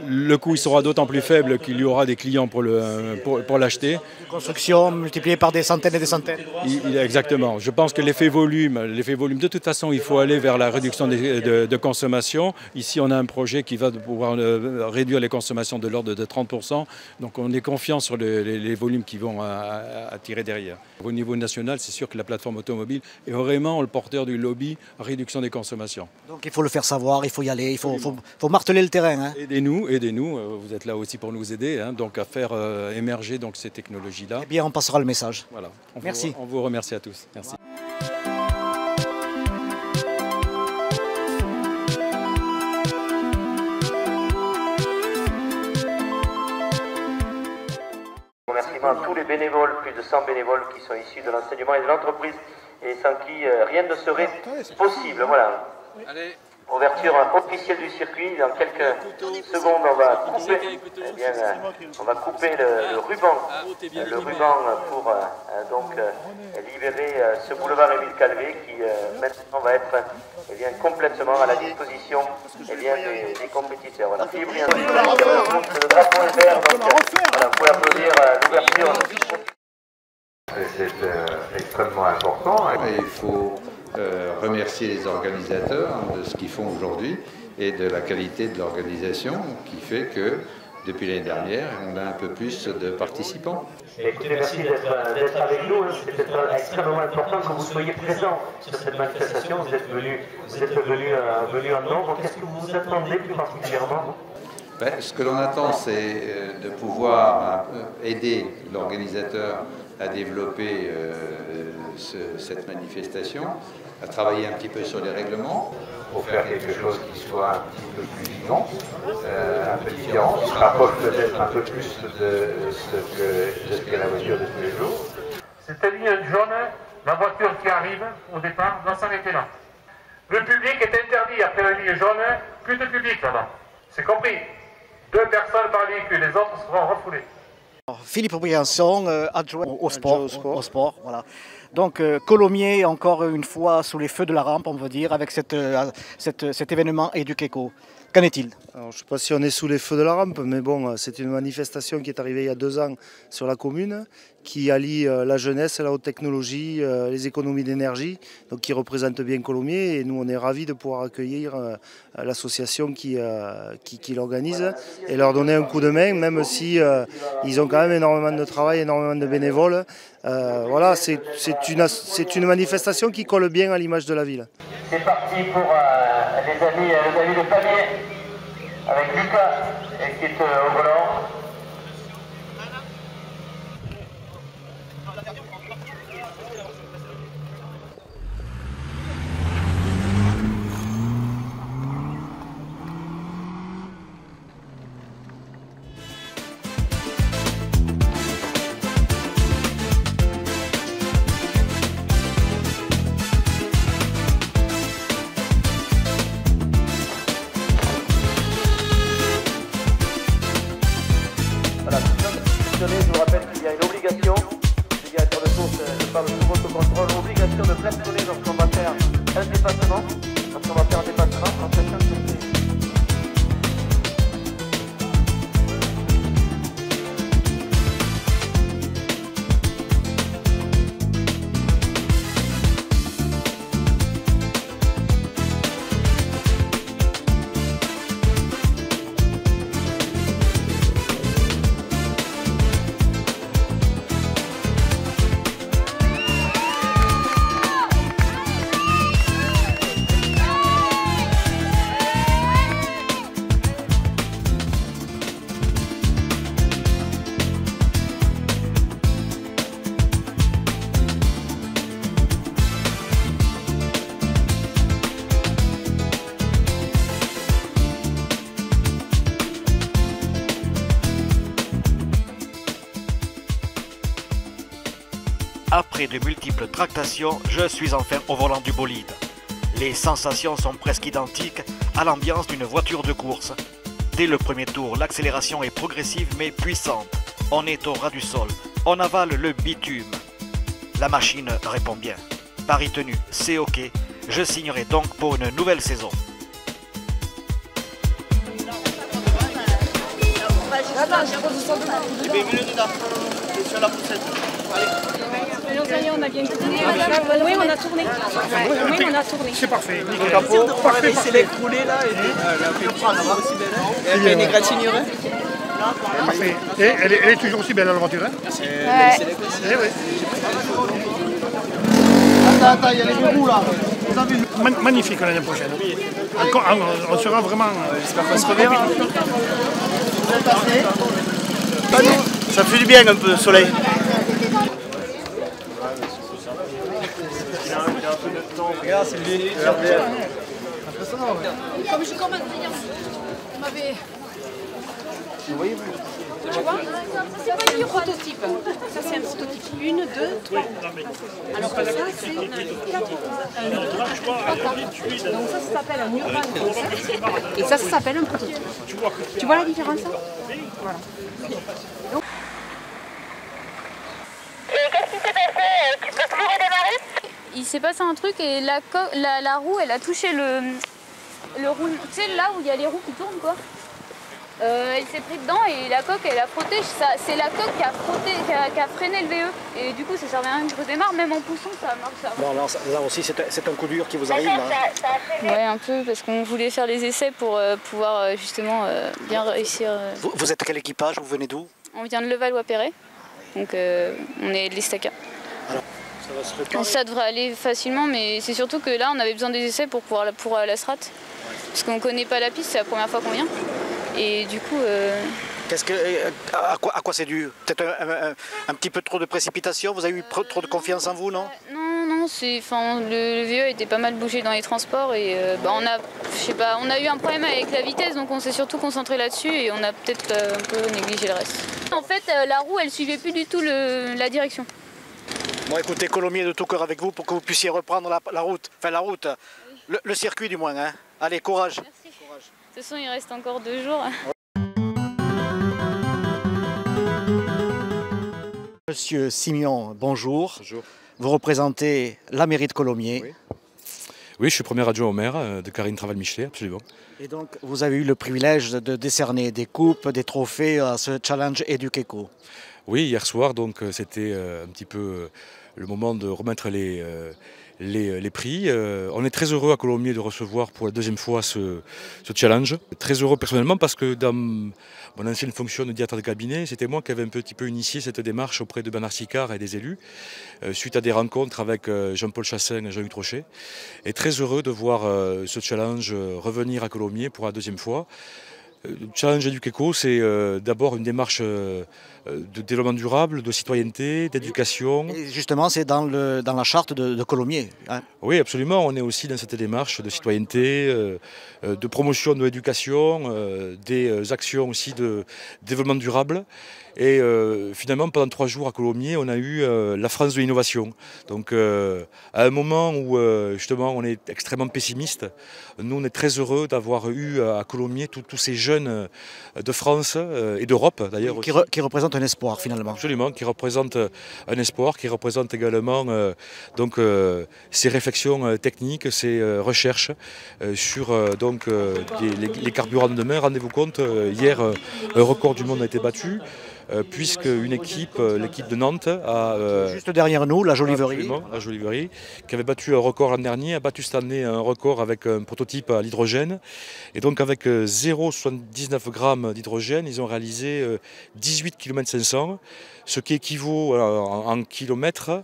le coût il sera d'autant plus faible qu'il y aura des clients pour l'acheter. Construction multipliée par des centaines et des centaines. Exactement. Je pense que l'effet volume, de toute façon, il faut aller vers la réduction de consommation. Ici, on a un projet qui va pouvoir réduire les consommations de l'ordre de 30%. Donc on est confiant sur les volumes volumes qui vont attirer derrière. Au niveau national, c'est sûr que la plateforme automobile est vraiment le porteur du lobby réduction des consommations. Donc il faut le faire savoir, il faut y aller, il faut marteler le terrain. Hein. Aidez-nous, vous êtes là aussi pour nous aider, hein, donc à faire émerger donc, ces technologies-là. Eh bien, on passera le message. Voilà. Merci. On vous remercie à tous. Merci. À tous les bénévoles, plus de 100 bénévoles qui sont issus de l'enseignement et de l'entreprise et sans qui rien ne serait possible. Voilà. Ouverture officielle du circuit. Dans quelques secondes, on va couper, le ruban pour donc libérer ce boulevard Émile Calvé qui maintenant va être complètement à la disposition des compétiteurs. Voilà. Philippe Briand, le drapeau est vert, donc voilà, vous pouvez applaudir l'ouverture. C'est extrêmement important. Il faut remercier les organisateurs de ce qu'ils font aujourd'hui et de la qualité de l'organisation qui fait que depuis l'année dernière, on a un peu plus de participants. Écoutez, merci d'être avec nous. C'est extrêmement important que vous soyez présents sur cette manifestation. Vous êtes venus en nombre. Qu'est-ce que vous attendez plus particulièrement? Ce que l'on attend, c'est de pouvoir aider l'organisateur à développer cette manifestation, à travailler un petit peu sur les règlements, pour faire quelque chose qui soit un petit peu plus vivant, un peu différent, qui se rapproche peut-être un peu plus de ce qu'est la voiture de tous les jours. Cette ligne jaune, la voiture qui arrive au départ doit s'arrêter là. Le public est interdit après la ligne jaune, plus de public là-bas. C'est compris. 2 personnes par véhicule, les autres seront refoulés. Philippe Briançon, adjoint au sport. Voilà. Donc Colomiers, encore une fois, sous les feux de la rampe, on va dire, avec cet événement Edukeco. Qu'en est-il? Je ne sais pas si on est sous les feux de la rampe, mais bon, c'est une manifestation qui est arrivée il y a 2 ans sur la commune, qui allie la jeunesse, la haute technologie, les économies d'énergie, donc qui représente bien Colomiers. Et nous, on est ravis de pouvoir accueillir l'association qui l'organise et leur donner un coup de main, même si ils ont quand même énormément de travail, énormément de bénévoles. Voilà, c'est une manifestation qui colle bien à l'image de la ville. C'est parti pour les amis de Pamiers, avec Lucas qui est au volant. Je vous rappelle qu'il y a une obligation, les directeurs de course, je parle sous votre contrôle, obligation de plafonner lorsqu'on va faire un dépassement, en sachant que Après de multiples tractations, je suis enfin au volant du bolide. Les sensations sont presque identiques à l'ambiance d'une voiture de course. Dès le premier tour, l'accélération est progressive mais puissante. On est au ras du sol, on avale le bitume. La machine répond bien. Pari tenu, c'est ok, je signerai donc pour une nouvelle saison. Sur la poussette. Allez, on a bien tourné. Oui, on a tourné. Oui, on a tourné. C'est parfait. On va laisser l'écrouler là et elle fait une égratignure. Parfait. Et elle est toujours aussi belle la voiture, hein? Ouais. Eh oui. Attends, il y a les verrous là. Magnifique l'année prochaine. On sera vraiment... J'espère qu'on se reverra. Ça fait du bien un peu le soleil. Regarde, c'est lui. Comme je commence à dire, vous m'avez... Vous voyez, Tu vois, c'est pas un prototype. Ça, c'est un prototype. 1, 2, 3. Alors que ça, c'est 4. Donc ça s'appelle un urban concept. Et ça s'appelle un prototype. Tu vois la différence? Voilà. Donc... Et qu'est-ce qui s'est passé? Tu peux plus redémarrer? Il s'est passé un truc et la roue, elle a touché le roue. Tu sais, là où il y a les roues qui tournent, quoi. Elle s'est prise dedans et la coque, elle a frotté. C'est la coque qui a frotté, qui a freiné le VE. Et du coup, ça servait à rien que je redémarre. Même en poussant, ça marche. Bon, là aussi, c'est un coup dur qui vous arrive, là. Ouais, un peu, parce qu'on voulait faire les essais pour pouvoir justement bien réussir. Vous êtes quel équipage? Vous venez d'où? On vient de Levallois-Perret. Donc, on est de l'Estaca. Ça devrait aller facilement, mais c'est surtout que là, on avait besoin des essais pour la strat. Parce qu'on ne connaît pas la piste, c'est la première fois qu'on vient. Et du coup... À quoi c'est dû? Peut-être un petit peu trop de précipitation? Vous avez eu trop de confiance en vous, non? Non, le VE était pas mal bougé dans les transports et on a eu un problème avec la vitesse, donc on s'est surtout concentré là-dessus et on a peut-être un peu négligé le reste. En fait, la roue, elle suivait plus du tout la direction. Bon, écoutez, Colomiers de tout cœur avec vous pour que vous puissiez reprendre la route, le circuit du moins, hein. Allez, courage. Merci. Courage. De toute façon, il reste encore 2 jours. Monsieur Simion, bonjour. Bonjour. Vous représentez la mairie de Colomiers. Oui, je suis premier adjoint au maire de Karine Traval-Michelet, absolument. Et donc, vous avez eu le privilège de décerner des coupes, des trophées à ce challenge Eduqueco. Oui, hier soir, donc c'était un petit peu le moment de remettre les prix. On est très heureux à Colomiers de recevoir pour la 2e fois ce challenge. Très heureux personnellement parce que dans mon ancienne fonction de directeur de cabinet, c'était moi qui avais un petit peu initié cette démarche auprès de Bernard Sicard et des élus, suite à des rencontres avec Jean-Paul Chassin et Jean-Hugues Trochet. Et très heureux de voir ce challenge revenir à Colomiers pour la 2e fois. Le challenge Eduqueco, c'est d'abord une démarche de développement durable, de citoyenneté, d'éducation. Et justement, c'est dans la charte de Colomiers. Hein. Oui, absolument. On est aussi dans cette démarche de citoyenneté, de promotion de l'éducation, des actions aussi de développement durable. Et finalement, pendant 3 jours à Colomiers, on a eu la France de l'innovation. Donc, à un moment où justement on est extrêmement pessimiste, nous on est très heureux d'avoir eu à Colomiers tous ces jeunes de France et d'Europe d'ailleurs. Qui représentent un espoir finalement. Absolument, qui représentent un espoir, qui représentent également ces réflexions techniques, ces recherches sur les carburants de demain. Rendez-vous compte, hier un record du monde a été battu. Puisque une équipe, l'équipe de Nantes, a... juste derrière nous, la Joliverie. La Joliverie, qui avait battu un record l'an dernier, a battu cette année un record avec un prototype à l'hydrogène. Et donc avec 0,79 grammes d'hydrogène, ils ont réalisé 18 km 500, ce qui équivaut en kilomètres,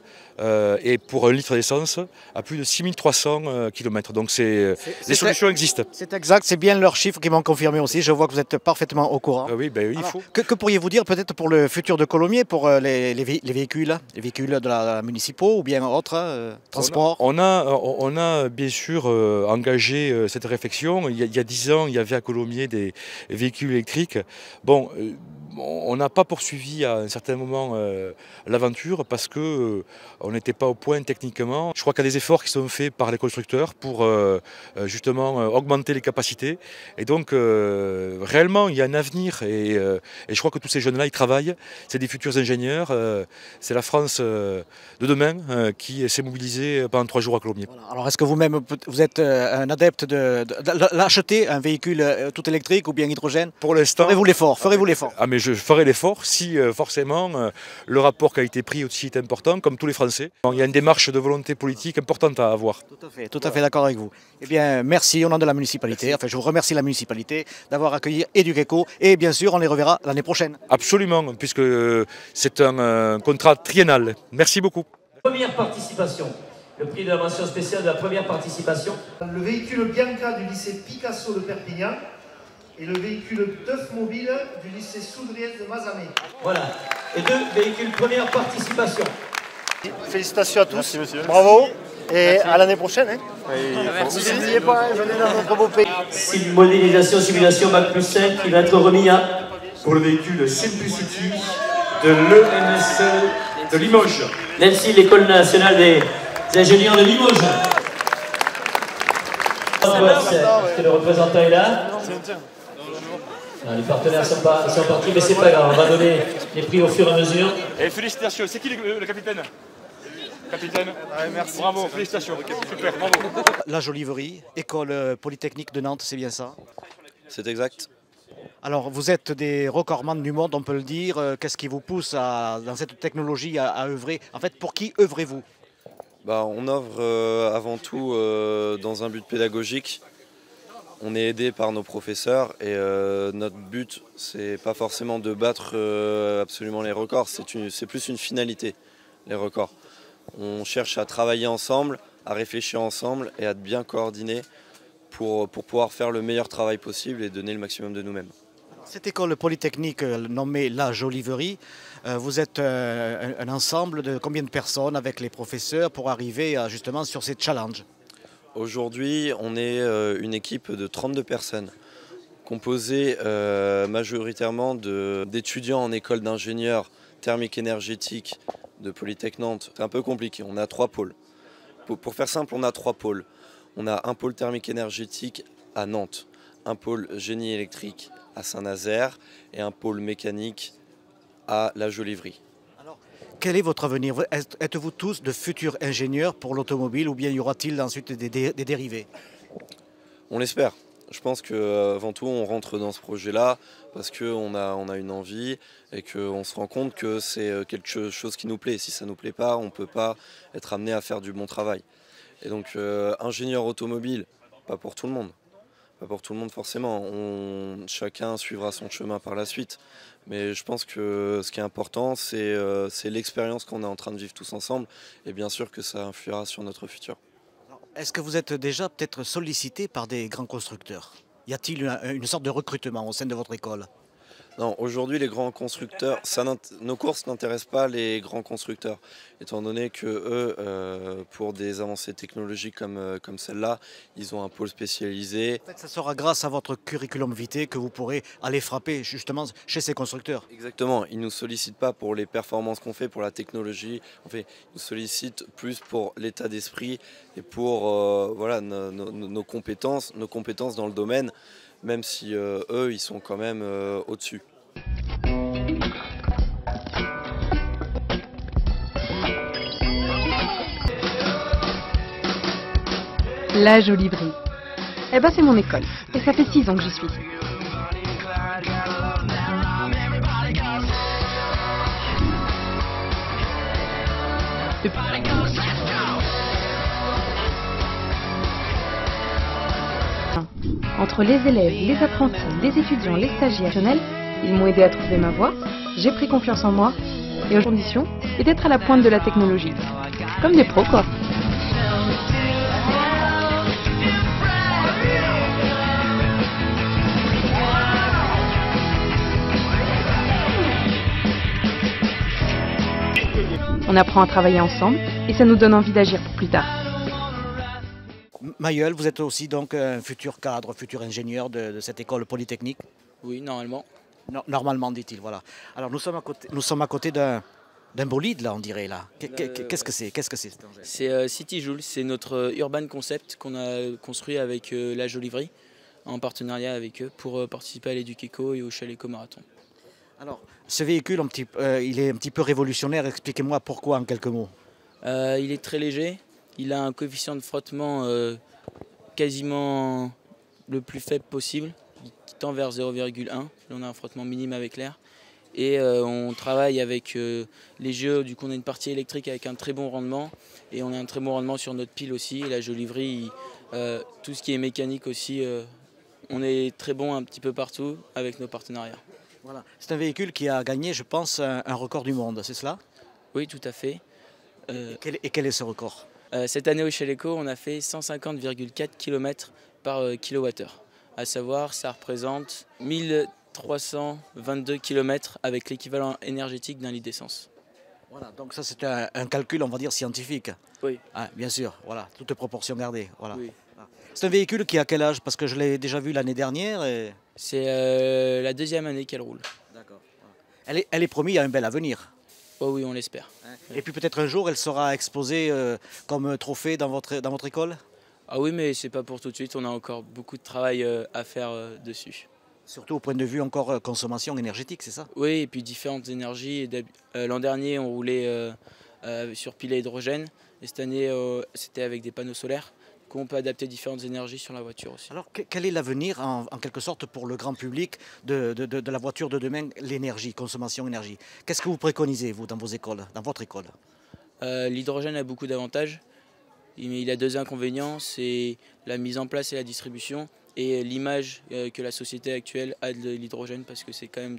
et pour 1 litre d'essence, à plus de 6300 km. Donc les solutions existent. C'est exact, c'est bien leurs chiffres qui m'ont confirmé aussi. Je vois que vous êtes parfaitement au courant. Oui, il faut. Que pourriez-vous dire peut-être pour le futur de Colomiers, pour les véhicules de la municipaux ou bien autres transports? On a bien sûr engagé cette réflexion. Il y a 10 ans, il y avait à Colomiers des véhicules électriques. Bon, on n'a pas poursuivi à un certain moment l'aventure parce que on n'était pas au point techniquement. Je crois qu'il y a des efforts qui sont faits par les constructeurs pour justement augmenter les capacités. Et donc réellement il y a un avenir et je crois que tous ces jeunes-là ils travaillent. C'est des futurs ingénieurs. C'est la France de demain qui s'est mobilisée pendant 3 jours à Colomiers. Voilà. Alors est-ce que vous-même vous êtes un adepte d'acheter un véhicule tout électrique ou bien hydrogène? Pour l'instant. Ferez-vous l'effort? Ah mais je ferai l'effort si forcément le rapport qualité-prix aussi est important, comme tous les Français. Il y a une démarche de volonté politique importante à avoir. Tout à fait d'accord avec vous. Eh bien, merci au nom de la municipalité. Enfin, je vous remercie la municipalité d'avoir accueilli Edugeco et bien sûr, on les reverra l'année prochaine. Absolument, puisque c'est un contrat triennal. Merci beaucoup. Première participation. Le prix de la mention spéciale de la première participation. Le véhicule Bianca du lycée Picasso de Perpignan et le véhicule Teuf Mobile du lycée Soudriès de Mazamet. Voilà. Et 2 véhicules première participation. Félicitations à tous. Merci, monsieur. Bravo. Et Merci. à l'année prochaine. Hein. Merci. N'oubliez pas, venez dans notre beau pays. C'est une modélisation simulation Bac plus 5 qui va être remis à... Pour le véhicule Simplicity de l'ENS de Limoges. L'ENSI, l'École nationale des ingénieurs de Limoges. Est-ce que le représentant est là? Non, les partenaires sont partis, mais c'est pas grave, on va donner les prix au fur et à mesure. Et félicitations, c'est qui le capitaine? Capitaine, merci. Bravo, félicitations, super, bravo. La Joliverie, école polytechnique de Nantes, c'est bien ça? C'est exact. Alors, vous êtes des recordman du monde, on peut le dire. Qu'est-ce qui vous pousse dans cette technologie à œuvrer? En fait, pour qui œuvrez-vous? On œuvre avant tout dans un but pédagogique. On est aidé par nos professeurs et notre but, c'est pas forcément de battre absolument les records, c'est plus une finalité, les records. On cherche à travailler ensemble, à réfléchir ensemble et à être bien coordonnés pour pouvoir faire le meilleur travail possible et donner le maximum de nous-mêmes. Cette école polytechnique nommée La Joliverie, vous êtes un ensemble de combien de personnes avec les professeurs pour arriver justement sur ces challenges? Aujourd'hui, on est une équipe de 32 personnes, composée majoritairement d'étudiants en école d'ingénieurs thermique énergétique de Polytech Nantes. C'est un peu compliqué, on a 3 pôles. Pour faire simple, on a 3 pôles. On a un pôle thermique énergétique à Nantes, un pôle génie électrique à Saint-Nazaire et un pôle mécanique à La Joliverie. Alors, quel est votre avenir? Êtes-vous tous de futurs ingénieurs pour l'automobile ou bien y aura-t-il ensuite des dérivés? On l'espère. Je pense qu'avant tout, on rentre dans ce projet-là parce qu'on a une envie et qu'on se rend compte que c'est quelque chose qui nous plaît. Si ça ne nous plaît pas, on ne peut pas être amené à faire du bon travail. Et donc, ingénieur automobile, pas pour tout le monde. Pas pour tout le monde forcément. Chacun suivra son chemin par la suite. Mais je pense que ce qui est important, c'est l'expérience qu'on est en train de vivre tous ensemble. Et bien sûr que ça influera sur notre futur. Est-ce que vous êtes déjà peut-être sollicité par des grands constructeurs? Y a-t-il une sorte de recrutement au sein de votre école? Non, aujourd'hui les grands constructeurs, nos courses n'intéressent pas les grands constructeurs, étant donné que eux, pour des avancées technologiques comme celle-là, ils ont un pôle spécialisé. En fait, ça sera grâce à votre curriculum vitae que vous pourrez aller frapper justement chez ces constructeurs. Exactement, ils ne nous sollicitent pas pour les performances qu'on fait, pour la technologie, ils nous sollicitent plus pour l'état d'esprit et pour voilà, nos compétences dans le domaine. Même si eux, ils sont quand même au-dessus. La Joliverie. Eh ben c'est mon école, et ça fait 6 ans que j'y suis. Entre les élèves, les apprentis, les étudiants, les stagiaires, ils m'ont aidé à trouver ma voie, j'ai pris confiance en moi et aux conditions et d'être à la pointe de la technologie. Comme des pros quoi. On apprend à travailler ensemble et ça nous donne envie d'agir pour plus tard. Maïeul, vous êtes aussi donc un futur cadre, futur ingénieur de cette école polytechnique? Oui, normalement. Normalement, dit-il, voilà. Alors nous sommes à côté d'un bolide, là, on dirait, là. Qu'est-ce que c'est? C'est City Joule, c'est notre urban concept qu'on a construit avec La Joliverie, en partenariat avec eux, pour participer à l'Edugeco et au Chalet Marathon. Alors, ce véhicule, il est un petit peu révolutionnaire. Expliquez-moi pourquoi en quelques mots. Il est très léger. Il a un coefficient de frottement quasiment le plus faible possible, qui tend vers 0,1. Là, on a un frottement minime avec l'air. Et on travaille avec les jeux, du coup on a une partie électrique avec un très bon rendement et on a un très bon rendement sur notre pile aussi. Et la Jolivry, tout ce qui est mécanique aussi, on est très bon un petit peu partout avec nos partenariats. Voilà. C'est un véhicule qui a gagné, je pense, un record du monde, c'est cela? Oui, tout à fait. Et quel est ce record? Cette année au Chaleco, on a fait 150,4 km par kilowattheure. À savoir, ça représente 1322 km avec l'équivalent énergétique d'un litre d'essence. Voilà, donc ça c'est un calcul, on va dire, scientifique. Oui. Ah, bien sûr, voilà, toutes proportions gardées. Voilà. Oui. C'est un véhicule qui a quel âge? Parce que je l'ai déjà vu l'année dernière. Et... C'est la deuxième année qu'elle roule. D'accord. Elle est promise à un bel avenir. Oh oui, on l'espère. Et puis peut-être un jour, elle sera exposée comme trophée dans votre école? Ah oui, mais c'est pas pour tout de suite. On a encore beaucoup de travail à faire dessus. Surtout au point de vue encore consommation énergétique, c'est ça? Oui, et puis différentes énergies. L'an dernier, on roulait sur pile à hydrogène. Et cette année, c'était avec des panneaux solaires. Donc on peut adapter différentes énergies sur la voiture aussi. Alors, quel est l'avenir, en quelque sorte, pour le grand public de la voiture de demain, l'énergie, consommation énergie? Qu'est-ce que vous préconisez, vous, dans vos écoles, dans votre école? L'hydrogène a beaucoup d'avantages. Mais il a deux inconvénients, c'est la mise en place et la distribution et l'image que la société actuelle a de l'hydrogène parce que c'est quand même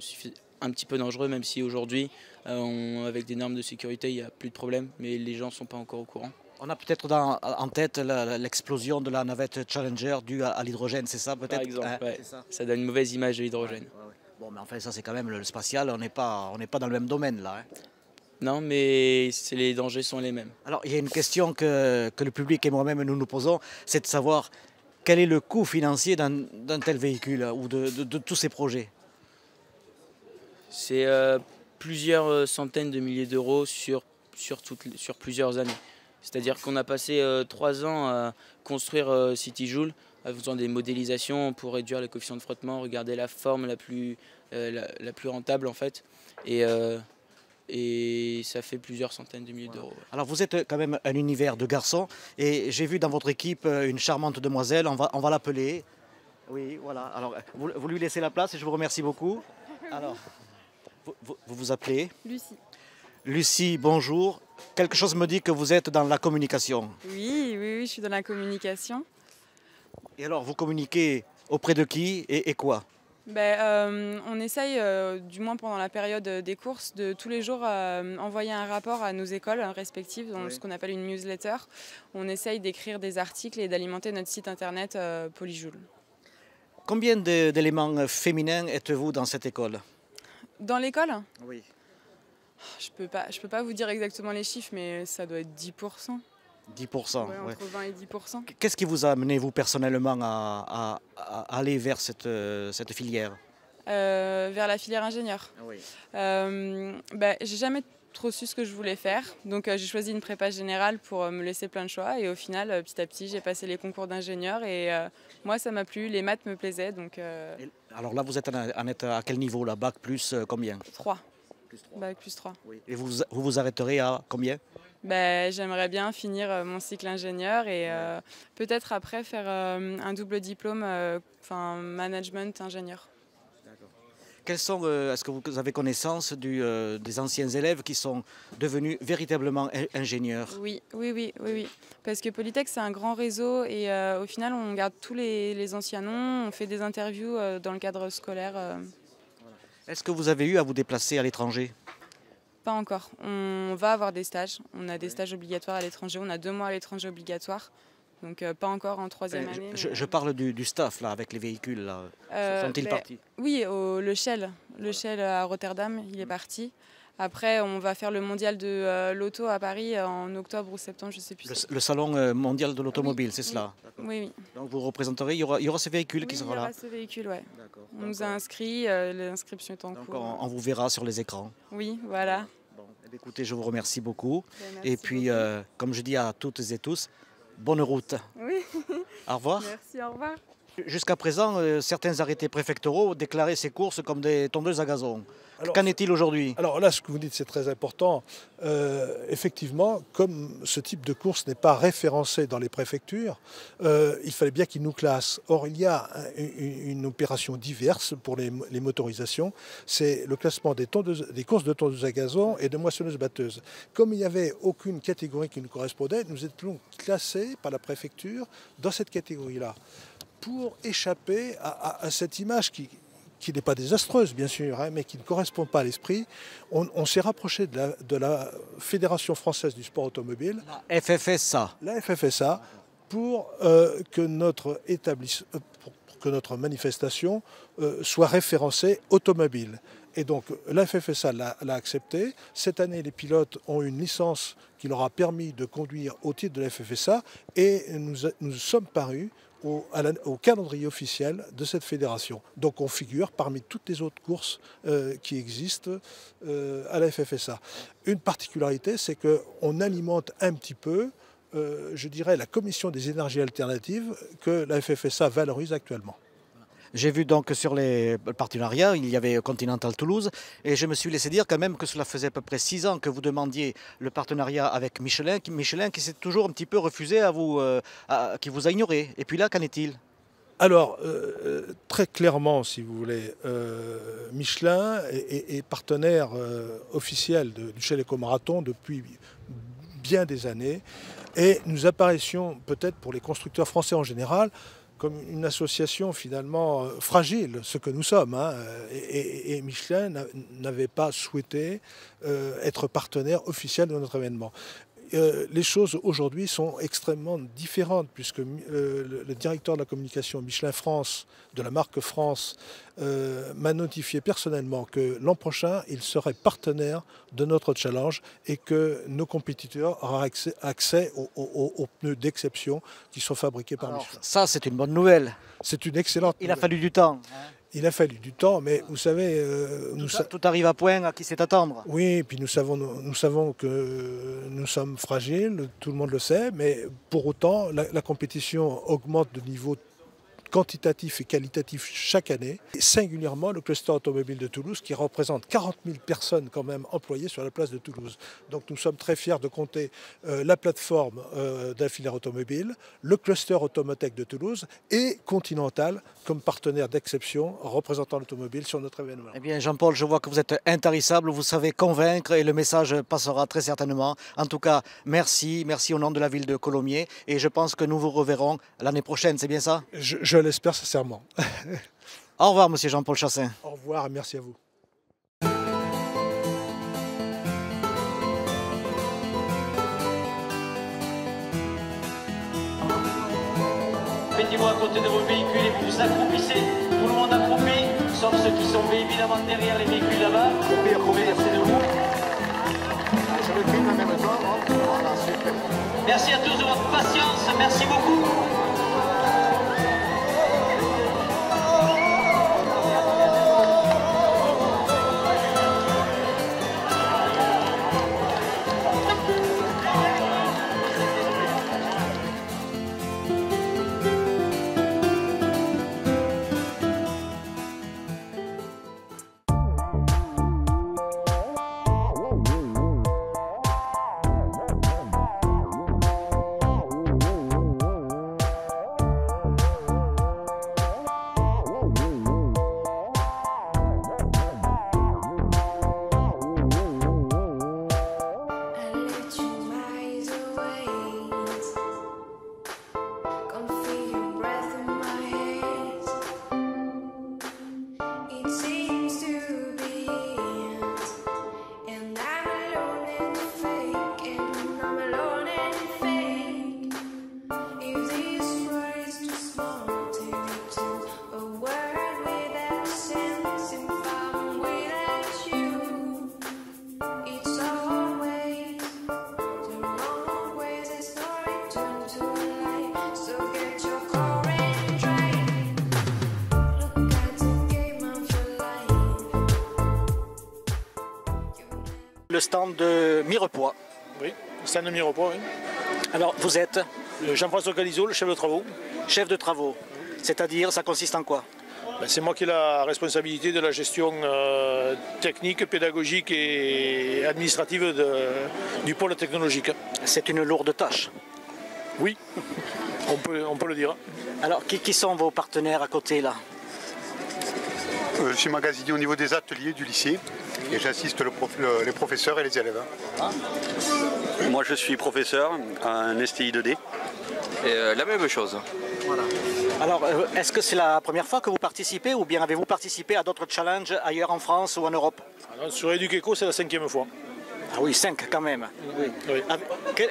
un petit peu dangereux, même si aujourd'hui, avec des normes de sécurité, il n'y a plus de problème, mais les gens ne sont pas encore au courant. On a peut-être en tête l'explosion de la navette Challenger due à l'hydrogène, c'est ça peut-être? Par exemple, ouais. Ça donne une mauvaise image de l'hydrogène. Ouais. Bon, mais enfin, ça c'est quand même le spatial, on n'est pas dans le même domaine là. Hein. Non, mais les dangers sont les mêmes. Alors, il y a une question que le public et moi-même nous posons, c'est de savoir quel est le coût financier d'un tel véhicule ou de tous ces projets? C'est plusieurs centaines de milliers d'euros sur plusieurs années. C'est-à-dire qu'on a passé 3 ans à construire CityJoule, en faisant des modélisations pour réduire les coefficients de frottement, regarder la forme la plus rentable en fait. Et ça fait plusieurs centaines de milliers d'euros. Alors vous êtes quand même un univers de garçons et j'ai vu dans votre équipe une charmante demoiselle, on va l'appeler. Oui, voilà. Alors vous lui laissez la place et je vous remercie beaucoup. Alors, vous vous appelez? Lucie. Lucie, bonjour. Quelque chose me dit que vous êtes dans la communication. Oui, je suis dans la communication. Et alors, vous communiquez auprès de qui et quoi? On essaye, du moins pendant la période des courses, de tous les jours envoyer un rapport à nos écoles respectives, donc ce qu'on appelle une newsletter. On essaye d'écrire des articles et d'alimenter notre site internet Polyjoule. Combien d'éléments féminins êtes-vous dans cette école? Dans l'école? Oui. Je peux pas vous dire exactement les chiffres, mais ça doit être 10%. 10%, ouais, entre 20 et 10%. Qu'est-ce qui vous a amené, vous, personnellement, à aller vers cette filière? Vers la filière ingénieur. Oui. J'ai jamais trop su ce que je voulais faire, donc j'ai choisi une prépa générale pour me laisser plein de choix, et au final, petit à petit, j'ai passé les concours d'ingénieur, et moi, ça m'a plu, les maths me plaisaient, donc... Alors là, vous êtes à quel niveau, là? Bac plus combien? 3. Bac plus 3. Oui. Et vous arrêterez à combien? J'aimerais bien finir mon cycle ingénieur et peut-être après faire un double diplôme, management ingénieur. Est-ce que vous avez connaissance des anciens élèves qui sont devenus véritablement ingénieurs? Oui. Parce que Polytech, c'est un grand réseau et au final, on garde tous les anciens noms, on fait des interviews dans le cadre scolaire. Est-ce que vous avez eu à vous déplacer à l'étranger? Pas encore. On va avoir des stages. On a des stages obligatoires à l'étranger. On a 2 mois à l'étranger obligatoires. Donc pas encore en 3e année. Je parle du staff là, avec les véhicules. Là. Sont-ils partis? Oui, le Shell. Le Shell à Rotterdam, il est parti. Après, on va faire le mondial de l'auto à Paris en octobre ou septembre, je ne sais plus. Le salon mondial de l'automobile, c'est cela? Oui. Donc vous représenterez, il y aura ce véhicule qui sera là? Oui, il y aura ce véhicule, oui. On nous a inscrits, l'inscription est en cours. On vous verra sur les écrans? Oui, voilà. Bon, écoutez, je vous remercie beaucoup. Et puis, beaucoup. comme je dis à toutes et tous, bonne route. Oui. Au revoir. Merci, au revoir. Jusqu'à présent, certains arrêtés préfectoraux déclaraient ces courses comme des tondeuses à gazon. Qu'en est-il aujourd'hui? Alors là, ce que vous dites, c'est très important. Effectivement, comme ce type de course n'est pas référencé dans les préfectures, il fallait bien qu'ils nous classent. Or, il y a une opération diverse pour les motorisations. C'est le classement des courses de tondeuses à gazon et de moissonneuses-batteuses. Comme il n'y avait aucune catégorie qui nous correspondait, nous étions classés par la préfecture dans cette catégorie-là, pour échapper à cette image qui n'est pas désastreuse, bien sûr, hein, mais qui ne correspond pas à l'esprit. On s'est rapproché de la Fédération française du sport automobile. La FFSA. La FFSA, pour que notre manifestation soit référencée automobile. Et donc la FFSA l'a accepté. Cette année, les pilotes ont une licence qui leur a permis de conduire au titre de la FFSA et nous sommes parus au calendrier officiel de cette fédération. Donc on figure parmi toutes les autres courses qui existent à la FFSA. Une particularité, c'est qu'on alimente un petit peu, je dirais, la commission des énergies alternatives que la FFSA valorise actuellement. J'ai vu donc sur les partenariats, il y avait Continental Toulouse et je me suis laissé dire quand même que cela faisait à peu près 6 ans que vous demandiez le partenariat avec Michelin qui s'est toujours un petit peu refusé qui vous a ignoré. Et puis là, qu'en est-il? Alors, très clairement, si vous voulez, Michelin est partenaire officiel du Shell Eco-Marathon depuis bien des années et nous apparaissions peut-être pour les constructeurs français en général comme une association finalement fragile, ce que nous sommes. Hein, et Michelin n'avait pas souhaité être partenaire officiel de notre événement. Les choses aujourd'hui sont extrêmement différentes puisque le directeur de la communication Michelin France, de la marque France, m'a notifié personnellement que l'an prochain, il serait partenaire de notre challenge et que nos compétiteurs auront accès aux pneus d'exception qui sont fabriqués par Michelin. Ça, c'est une bonne nouvelle. C'est une excellente nouvelle. Il a fallu du temps. Il a fallu du temps, mais vous savez... tout arrive à point, à qui sait attendre. Oui, et puis nous savons que nous sommes fragiles, tout le monde le sait, mais pour autant, la compétition augmente de niveau quantitatif et qualitatif chaque année, et singulièrement le cluster automobile de Toulouse qui représente 40 000 personnes quand même employées sur la place de Toulouse. Donc nous sommes très fiers de compter la plateforme d'un filière automobile, le cluster Automotech de Toulouse et Continental comme partenaire d'exception représentant l'automobile sur notre événement. Eh bien Jean-Paul, je vois que vous êtes intarissable, vous savez convaincre et le message passera très certainement. En tout cas, merci au nom de la ville de Colomiers et je pense que nous vous reverrons l'année prochaine, c'est bien ça? Je l'espère sincèrement. Au revoir, monsieur Jean-Paul Chassin. Au revoir et merci à vous. Mettez-vous à côté de vos véhicules et vous accroupissez. Tout le monde accroupit, sauf ceux qui sont évidemment derrière les véhicules là-bas. Merci de vous. Merci à tous de votre patience. Merci beaucoup. Le stand de Mirepoix. Oui, le stand de Mirepoix, oui. Alors, vous êtes Jean-François Calizo, le chef de travaux. Chef de travaux. C'est-à-dire, ça consiste en quoi? C'est moi qui ai la responsabilité de la gestion technique, pédagogique et administrative du pôle technologique. C'est une lourde tâche. Oui, on peut le dire. Alors, qui sont vos partenaires à côté là? Je suis magasinier au niveau des ateliers du lycée et j'assiste les professeurs et les élèves. Moi je suis professeur à un STI 2D. Et la même chose. Voilà. Alors, est-ce que c'est la première fois que vous participez ou bien avez-vous participé à d'autres challenges ailleurs en France ou en Europe? Alors, sur EducEco, c'est la 5e fois. Ah oui, 5 quand même. Oui. Oui.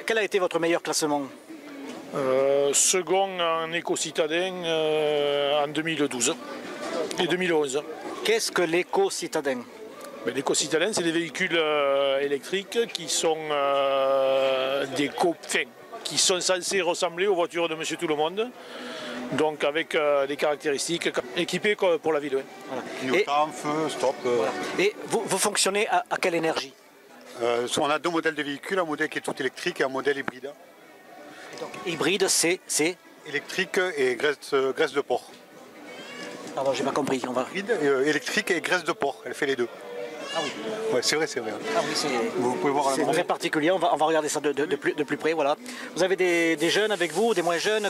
Quel a été votre meilleur classement? Second en éco-citadin en 2012 et 2011. Qu'est-ce que l'éco-citadin? L'éco-citadin, c'est des véhicules électriques qui sont qui sont censés ressembler aux voitures de Monsieur Tout-le-Monde, donc avec des caractéristiques équipées pour la ville. Oui. Voilà. Clignotant, feu, stop. Voilà. Et vous fonctionnez à quelle énergie? On a deux modèles de véhicules, un modèle qui est tout électrique et un modèle hybride. Donc, hybride, c'est électrique et graisse de porc. Pardon, j'ai pas compris. On va... électrique et graisse de porc, elle fait les deux. Ah oui. Ouais, c'est vrai, c'est vrai. Ah oui, vous pouvez voir c'est très particulier, on va regarder ça de plus près. Voilà. Vous avez des jeunes avec vous, des moins jeunes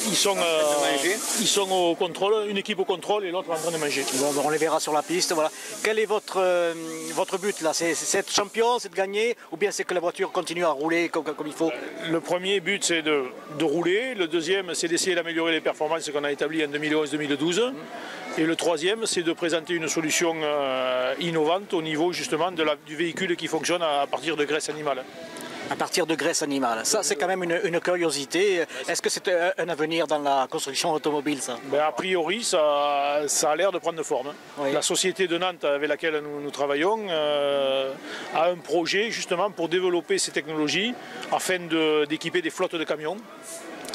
Ils sont au contrôle, une équipe au contrôle et l'autre en train de manger. Bon, on les verra sur la piste. Voilà. Quel est votre but là? C'est être champion, c'est de gagner, ou bien c'est que la voiture continue à rouler comme il faut? Le premier but c'est de rouler, le deuxième c'est d'essayer d'améliorer les performances qu'on a établies en 2011-2012. Et le troisième, c'est de présenter une solution innovante au niveau justement du véhicule qui fonctionne à partir de graisse animale. À partir de graisse animale. Ça, c'est quand même une curiosité. Est-ce que c'est un avenir dans la construction automobile, ça? A priori, ça a l'air de prendre forme. Oui. La société de Nantes avec laquelle nous travaillons a un projet justement pour développer ces technologies afin d'équiper des flottes de camions,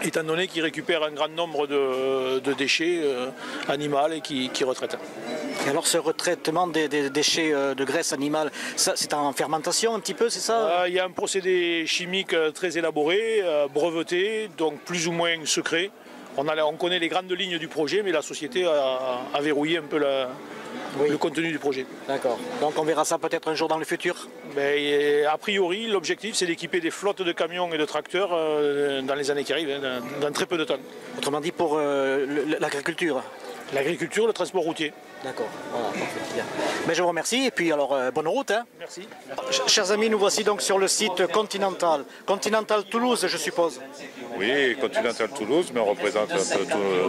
étant donné qu'ils récupèrent un grand nombre de déchets animaux et qui retraitent. Et alors ce retraitement des déchets de graisse animale, c'est en fermentation un petit peu, c'est ça? Il y a un procédé chimique très élaboré, breveté, donc plus ou moins secret. On connaît les grandes lignes du projet, mais la société a verrouillé un peu le contenu du projet. D'accord. Donc on verra ça peut-être un jour dans le futur? A priori, l'objectif c'est d'équiper des flottes de camions et de tracteurs dans les années qui arrivent, dans très peu de temps. Autrement dit pour l'agriculture? L'agriculture, le transport routier. D'accord, voilà, parfait. Bien. Mais je vous remercie et puis alors bonne route. Hein. Merci. Chers amis, nous voici donc sur le site Continental. Continental Toulouse, je suppose. Oui, Continental Toulouse, mais on représente un peu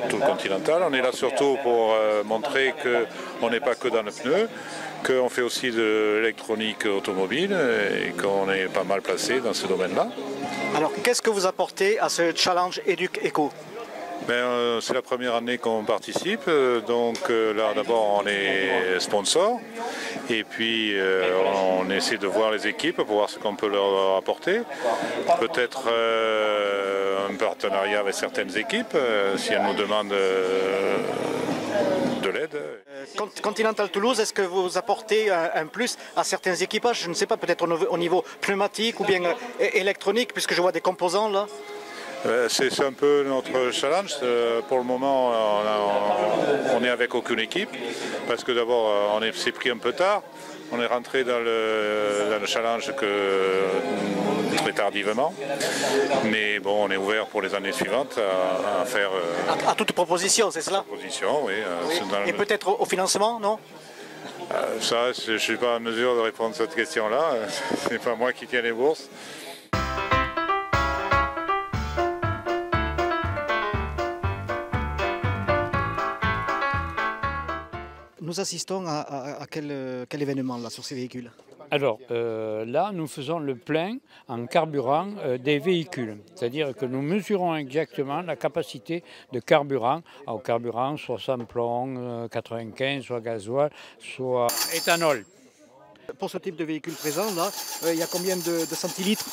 tout le Continental. On est là surtout pour montrer qu'on n'est pas que dans le pneu, qu'on fait aussi de l'électronique automobile et qu'on est pas mal placé dans ce domaine-là. Alors, qu'est-ce que vous apportez à ce challenge EducEco? C'est la première année qu'on participe, donc là d'abord on est sponsor et puis on essaie de voir les équipes pour voir ce qu'on peut leur apporter. Peut-être un partenariat avec certaines équipes si elles nous demandent de l'aide. Continental Toulouse, est-ce que vous apportez un plus à certains équipages? Je ne sais pas, peut-être au niveau pneumatique ou bien électronique, puisque je vois des composants là. C'est un peu notre challenge. Pour le moment, on est avec aucune équipe parce que d'abord, on s'est pris un peu tard. On est rentré dans le challenge très tardivement. Mais bon, on est ouvert pour les années suivantes à faire... À toute proposition, c'est cela? Proposition, oui. Et peut-être au financement, non? Ça, je ne suis pas en mesure de répondre à cette question-là. Ce n'est pas moi qui tiens les bourses. Nous assistons à quel événement là sur ces véhicules? Alors là, nous faisons le plein en carburant des véhicules. C'est-à-dire que nous mesurons exactement la capacité de carburant. Au carburant, soit samplon, 95, soit gasoil, soit éthanol. Pour ce type de véhicule présent, là, il y a combien de centilitres?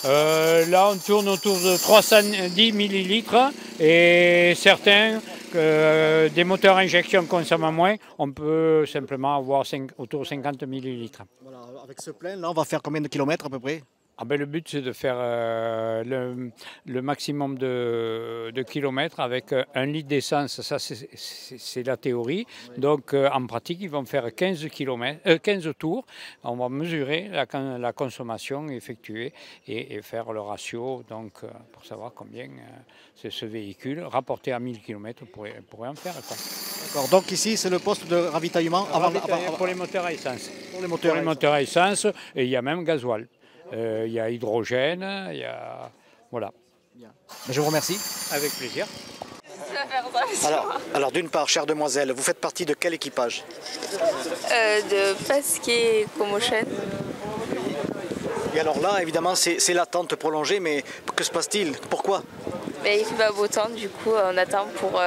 Là, on tourne autour de 310 millilitres et certains... des moteurs à injection consomment moins, on peut simplement avoir autour de 50 millilitres. Voilà, avec ce plein, là, on va faire combien de kilomètres à peu près? Le but, c'est de faire le maximum de kilomètres avec 1 litre d'essence. Ça, c'est la théorie. Donc, en pratique, ils vont faire 15 tours. On va mesurer la consommation effectuée et faire le ratio donc, pour savoir combien ce véhicule, rapporté à 1000 km, pourrait en faire. D'accord. Donc ici, c'est le poste de ravitaillement pour les moteurs à essence. Pour les moteurs à essence, et il y a même gasoil. Il y a hydrogène, il y a... Voilà. Je vous remercie. Avec plaisir. Alors d'une part, chère demoiselle, vous faites partie de quel équipage? De Pasquier Comotion. Et alors là, évidemment, c'est l'attente prolongée, mais que se passe-t-il? Pourquoi? Il ne fait pas beau temps, du coup, on attend pour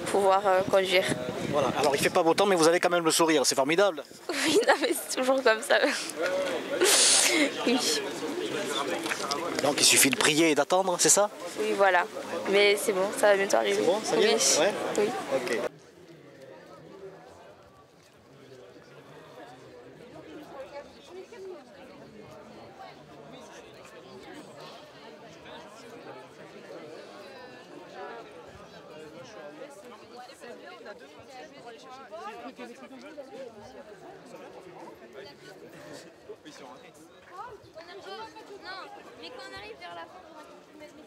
pouvoir conduire. Voilà, alors il ne fait pas beau temps, mais vous avez quand même le sourire, c'est formidable. Oui, non, mais c'est toujours comme ça. Oui. Donc il suffit de prier et d'attendre, c'est ça? Oui, voilà. Mais c'est bon, ça va bientôt arriver. C'est bon, ça vient? Oui. Ouais. Oui. Ok. Non, mais quand on arrive vers la fin, on va mettre le message.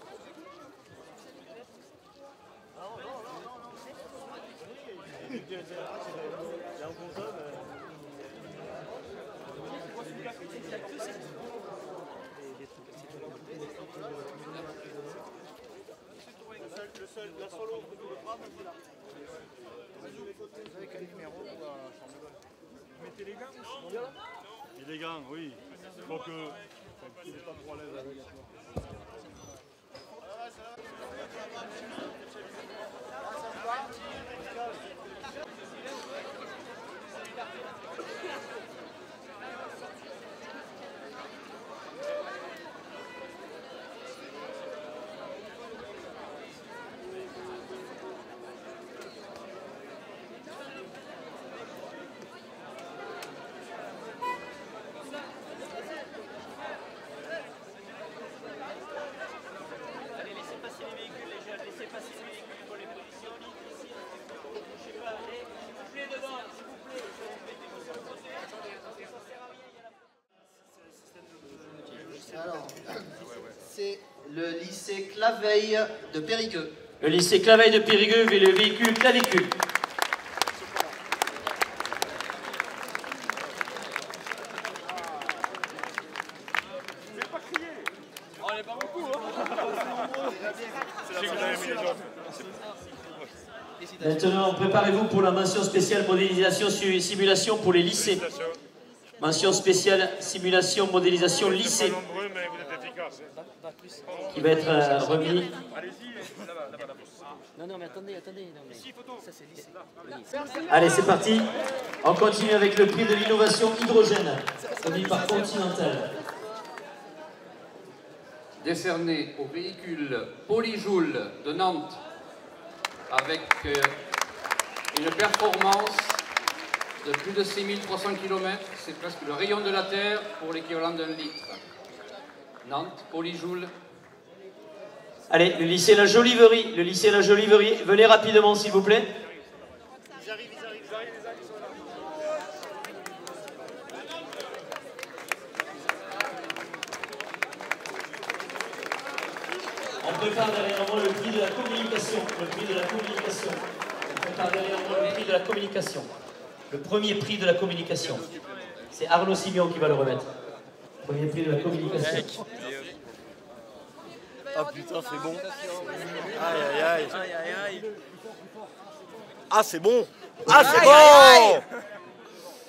La solo que vous voulez prendre, c'est là. Vous avez quel numéro? Mettez les gants aussi. Et les gants, oui. Il faut que... Il n'est pas trop à l'aise avec ça. Alors, c'est le lycée Claveil de Périgueux. Le lycée Claveil de Périgueux et le véhicule clavicule. On n'est pas beaucoup, hein. Maintenant, préparez-vous pour la mention spéciale modélisation simulation pour les lycées. Mention spéciale simulation modélisation lycée. Qui va être remis. Non, mais attendez. Ça, c'est lycée. Allez, c'est parti. On continue avec le prix de l'innovation hydrogène, remis par Continental. Décerné au véhicule Polyjoule de Nantes avec une performance de plus de 6300 km, c'est presque le rayon de la Terre pour l'équivalent d'1 litre. Nantes, Polyjoule. Allez, le lycée La Joliverie, venez rapidement s'il vous plaît. On prépare derrière moi le prix de la communication. On prépare derrière moi le prix de la communication. Le premier prix de la communication. C'est Arnaud Simion qui va le remettre. Premier prix de la communication. Ah putain, c'est bon. Aïe. Ah, c'est bon.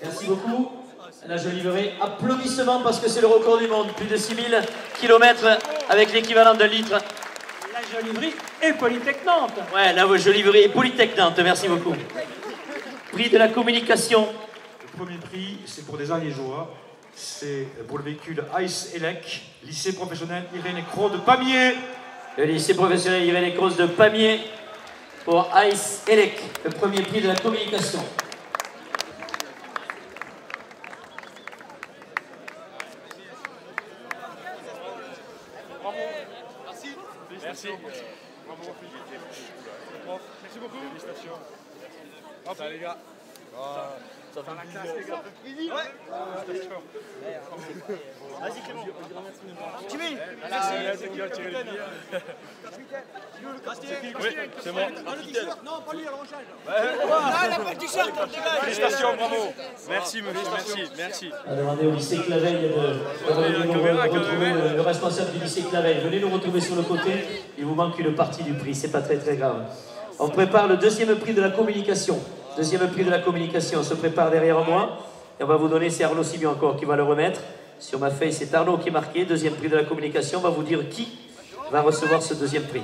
Merci beaucoup. La Joliverie. Applaudissements parce que c'est le record du monde. Plus de 6000 km avec l'équivalent d'un litre. La Joliverie et Polytech Nantes. Ouais, la Joliverie et Polytech Nantes. Merci beaucoup. Prix de la communication. Le premier prix, c'est pour des Alégeois. C'est pour le véhicule Ice Elec, lycée professionnel Irène Cros de Pamiers. Le lycée professionnel Irène Cros de Pamiers pour Ice Elec, le premier prix de la communication. Merci. Bravo. Merci beaucoup. Félicitations. Hop, les gars. Ça fait la classe, les gars. Ouais. Vas-y, Clément. Jimmy. Merci. Oui, c'est moi. Non, pas lui, alors on change. Il a pas de t-shirt. Félicitations, bravo. Merci, monsieur. Merci. On a demandé au lycée Claveil de retrouver le responsable du lycée Claveil. Venez nous retrouver sur le côté. Il vous manque une partie du prix. C'est pas très grave. On prépare le deuxième prix de la communication. Deuxième prix de la communication se prépare derrière moi. Et on va vous donner, c'est Arnaud Simion encore qui va le remettre. Sur ma feuille, c'est Arnaud qui est marqué. Deuxième prix de la communication. On va vous dire qui va recevoir ce deuxième prix.